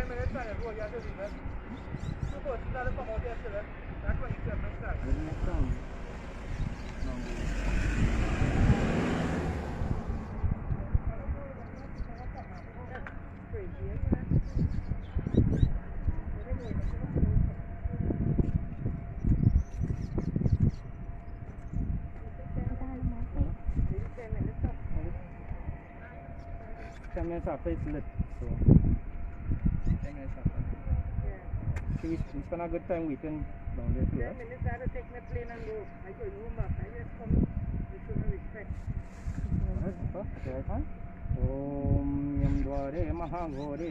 minutes time, jag vågar inte livet. Jag får ett ställe på mig efter det. Jag kan inte köpa en ställe. Minutes after it's lit, so 10 minutes after. So we spend a good time waiting down there too, 10 minutes I had to take my plane and go. I go home back. I just come with no respect. Om Yam Dware Mahagore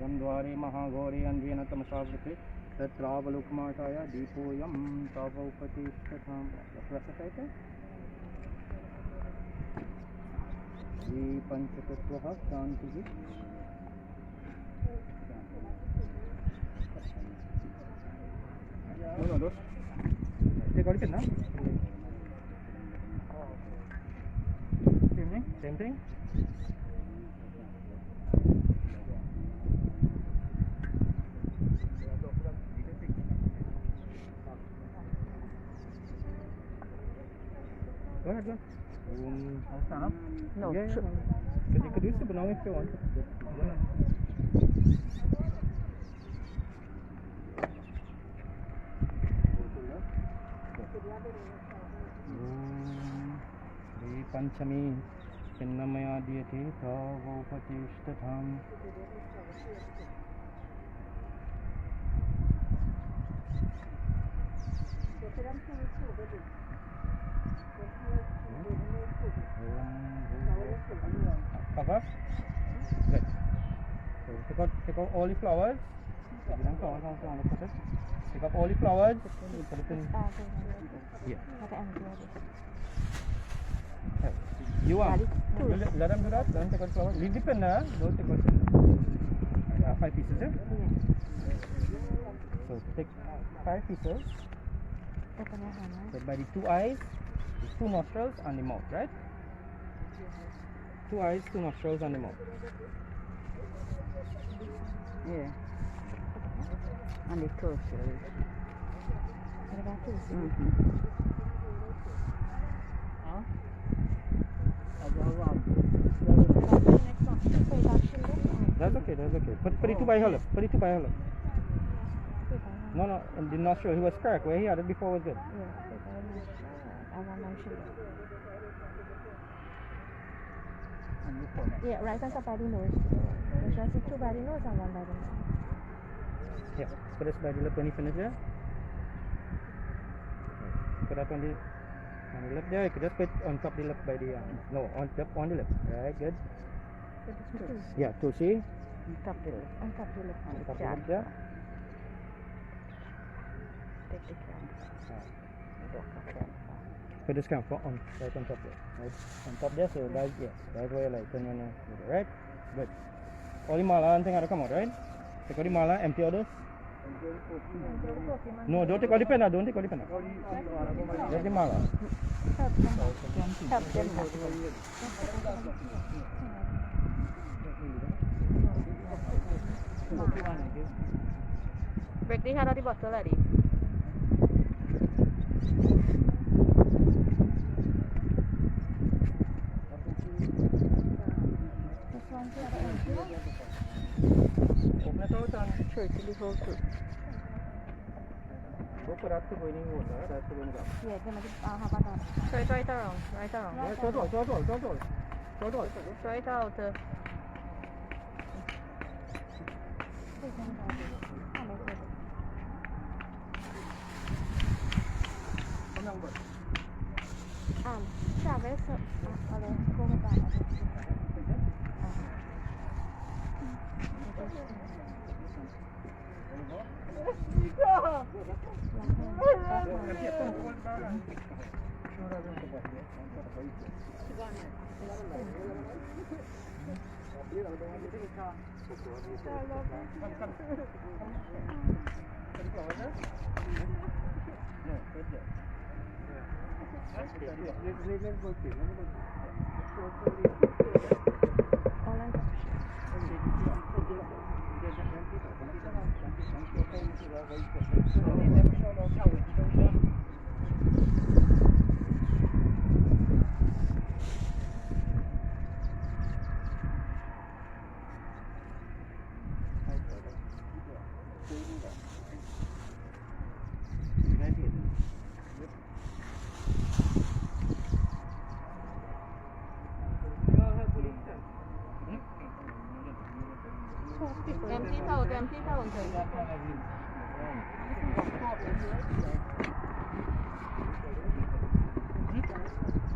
Yam Dware Mahagore Anjena Tamasavrite Tatravalukmataya Deepoyam Tavaupati Tatham. Recite it. Ye Panchatattvaha Shanti. No, those. Take out it now. Same thing? Go ahead, go. Stand up? No, Yeah, sure. You could use it now if you want. Shri Panchami Chinnamaya Diyate Tavopatishtatham. Cover? Good. So take out all the flowers. Take up all the flowers. Put it in here. You are. Let them do that. Let them take out flowers. Leave the pen there. Don't take out. 5 pieces, yeah? So take 5 pieces. So by the 2 eyes, the 2 nostrils and the mouth, right? 2 eyes, 2 nostrils and the mouth. Yeah. And the torso. That's okay, that's okay. Put it 2 by her lip. Put it 2 by her lip. No, in the nostril. He was correct. Where he had it before was good. Yeah, right on top of the nose. There's just 2 by the nose and 1 by the mouth. Yeah, put this by the lip when you finish there. Put that on the lip there. You could just put on top of the lip by the no, on top on the lip. Right, good. Yeah, to see. On top of the lip. On top of the lip. On top of the lip there. Take the camera. Put this camphor on right on top there. Right on top there, so that's yes, that's where you like turn on right? Good. All the mala and thing had to come out, right? Take out the mala, empty all this. No, don't take all the pen out, don't take all the pen out. There's the mala. Help them. Break the head of the bottle already. Open it out and Show it to the whole truth. go for that to boiling water. That's the one. Yeah, then have a done. Show it right around. Right around. Yeah, show it all. Show it out. Travis, come back.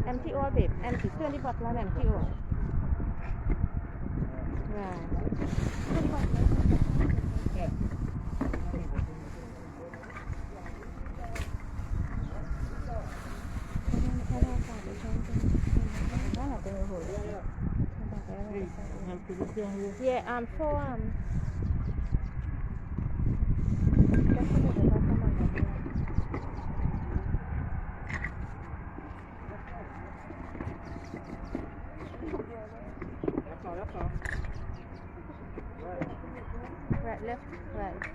Empty all, babe. Empty. 20 bottle and empty all. Right. 20 bottle. Yeah, 4 Right, left, right.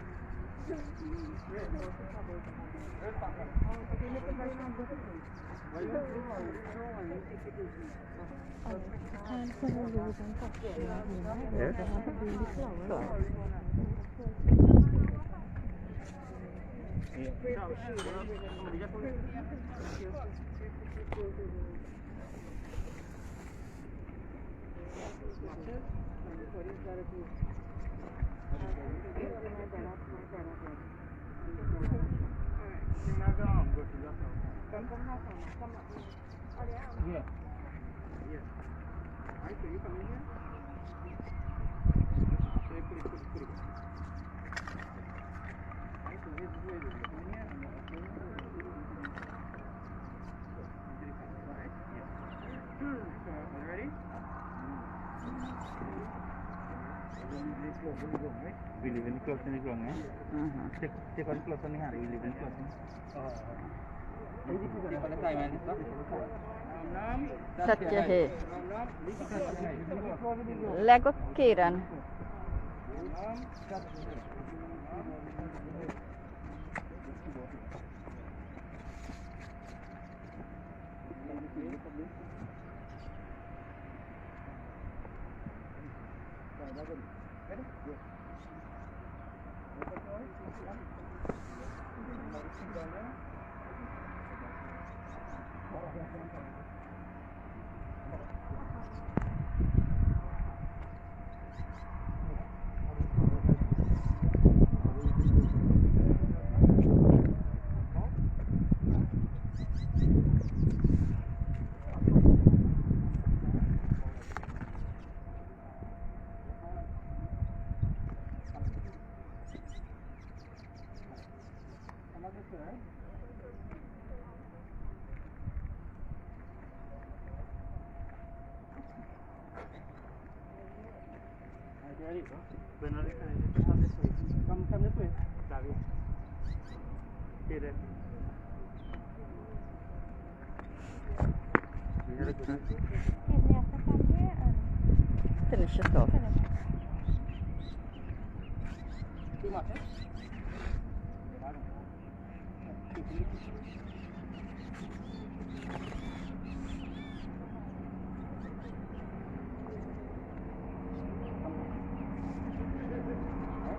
Yeah. Yeah. Alright, so you come in here. Okay, put it. Alright, so here's the way you come in here and alright, yeah. So, are you ready? We live in the close in the ground, eh? Take on close on the hand, we live in close in सच्चे है लेगो किरण Ready? Come this way. Come this way. David. Stay there. Finish it off. Too much, eh?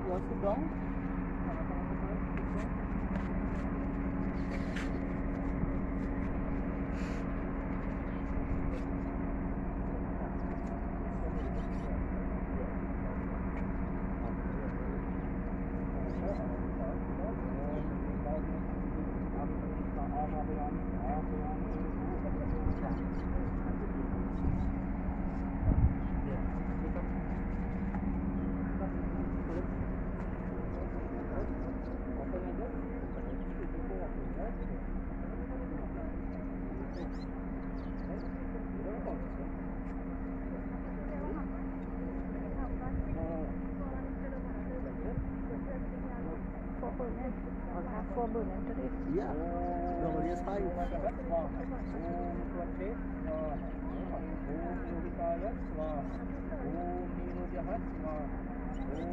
want to sit down? I'll have 4 burning today. Yeah. Normally it's 5. Om Swate Swaha. Om Yohitaya Swaha. Om Nirojah Swaha. Om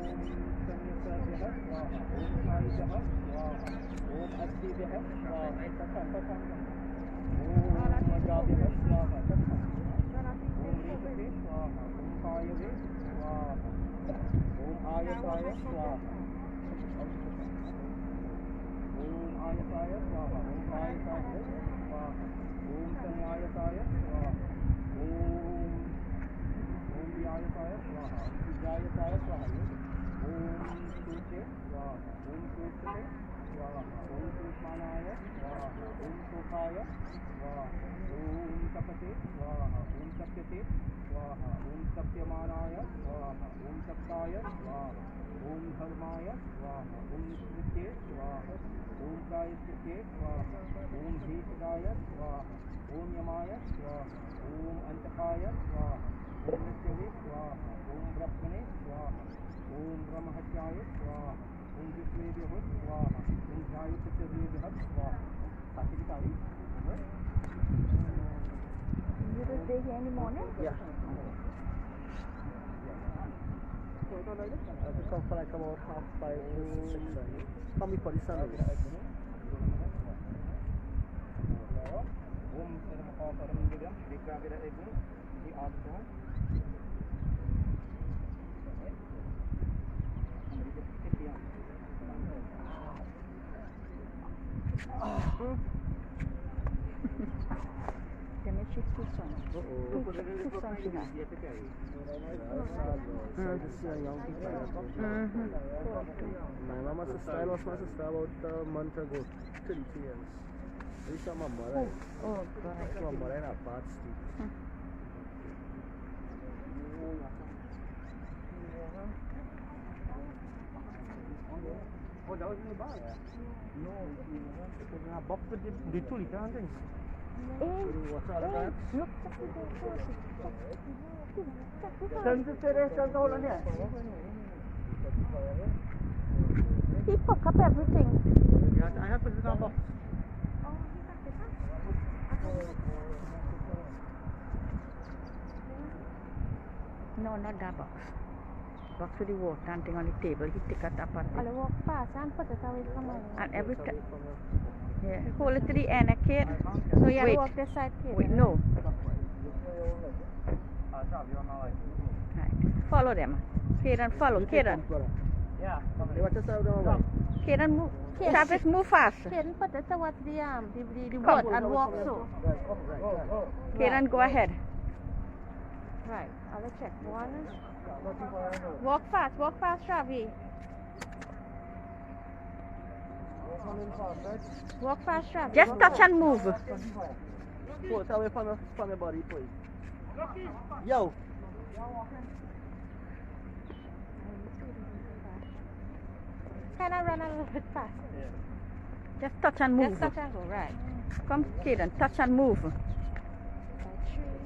Sanyasarjah Swaha. Om Saijah Swaha. Om Adhijah Swaha. Tathan. Om Ajabhyah Swaha. Tathan. Om Rishate Swaha. Om Kayave Swaha. Om Ayasaya Swaha. Om Ayasaya Swaha. Om Ayasaya Swaha. Om Sanyayasaya Swaha. Om Vyayasaya Swaha. Om Vijayasaya Swaha. Om Suche Swaha. Om Suchate Swaha. Om Sushmanaya Swaha. Om Sukaya Swaha. Om Tapate Swaha. Om Tapyate Swaha. Om Tapyamanaya Swaha. Om Taptaya Swaha. Om Dharmaya Swaha. Om Nishritye Swaha. Om Prayasritye Swaha. Om Bhishadaya Swaha. Om Yamaya Swaha. Om Antakaya Swaha. Om Nityave Swaha. Om Brahmane Swaha. Om Brahmahatyaya Swaha. Om Vishwebhyo Swaha. Om Jayatacharvebhyo Swaha. Satyakari. You just stay here in the morning? Yeah. I just come for like about 5:30 to 6:30. Come before the sun. Om Sarvakaparamidam Vikravira Agni the Arthur. Can you check 2 songs? Two songs you have. Young people. My mama's sister, I lost my sister about a month ago. 32 years. This is my mother. Oh, God. My mother in a bad state. Oh, that was in the bag? No, it was in a box with the 2 liter and things. What's all that? Look, he picked up everything. Yeah, I have put it in a box. No, not that box. Box with the water and thing on the table. He took it up and I'll walk past and put it away from my and every time. Yeah. Hold it to the end, kid. So you have Wait. to walk this side, kid. Wait, no. Right. Follow them. Kaden, follow. Kaden. Yeah, Watch yourself down. Kaden, move. Travis, move fast. Kid, put it towards the Come. wood and walk so. Kaden, go ahead. Right, I'll check. 1. Walk fast, Travi. Walk fast, Travi. Just touch and move. Pull it away from your body, please. Yo! Can I run a little bit fast? Just touch and move. Just touch and go, right. Come, Kaden, touch and move.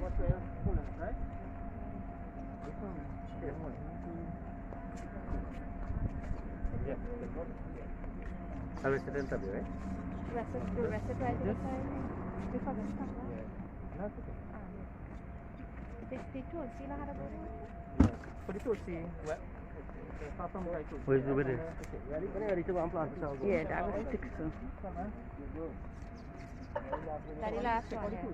What's the right? I was sitting in right? Rest it right to the side. Before the stop, right? That's okay. The tool, see how to go? For the tool, see, wet. Where's the video? Ready? When you're ready to go and plant yourself. Yeah, that was 6. That's the last one, yeah.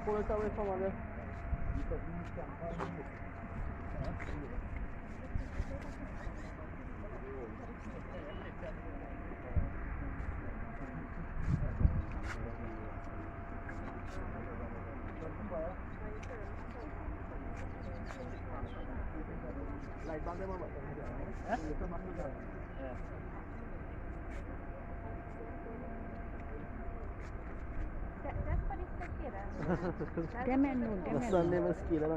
Pull it away from under. Light bang them up. That's what it's like, Them and no, them My and son no. name is Kira.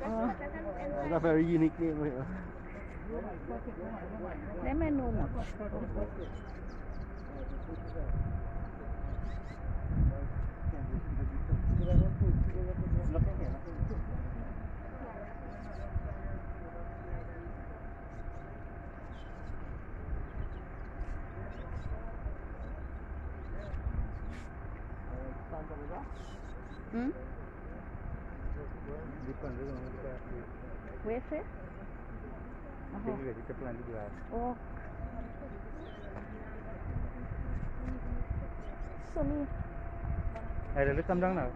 That's That's a very unique name. Them and no much. Look at Hmm? Depends on the grass. Where's it? Being ready to plant the grass. Oh. Sunny. I really come down now.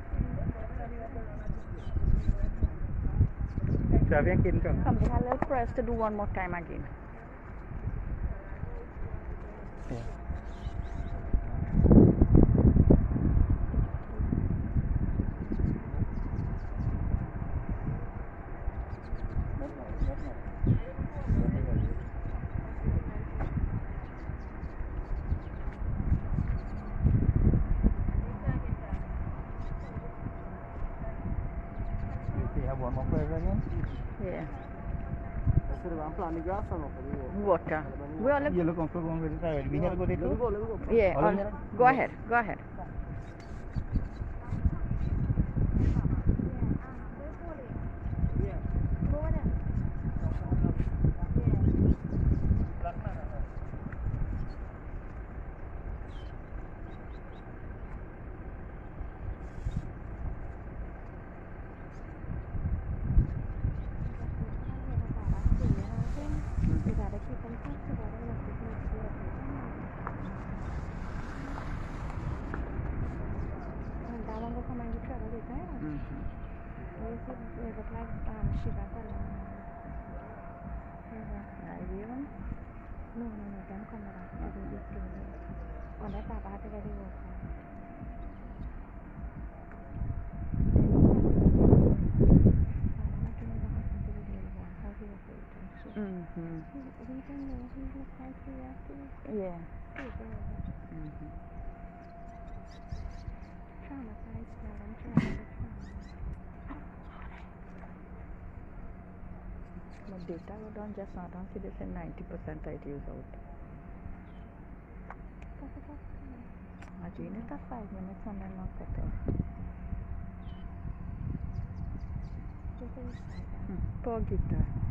Travian can come. Come, we have a little press to do one more time again. Yeah. You have one more press again? Yeah. I'm planting grass or not? Water. We all You look comfortable with it already. We have to go there too? Yeah, All all, of them? go ahead, go ahead. Yeah. But data go down just not on see this in 90% I use out. Imagine it at 5 minutes and then not cut off. Poor Geeta.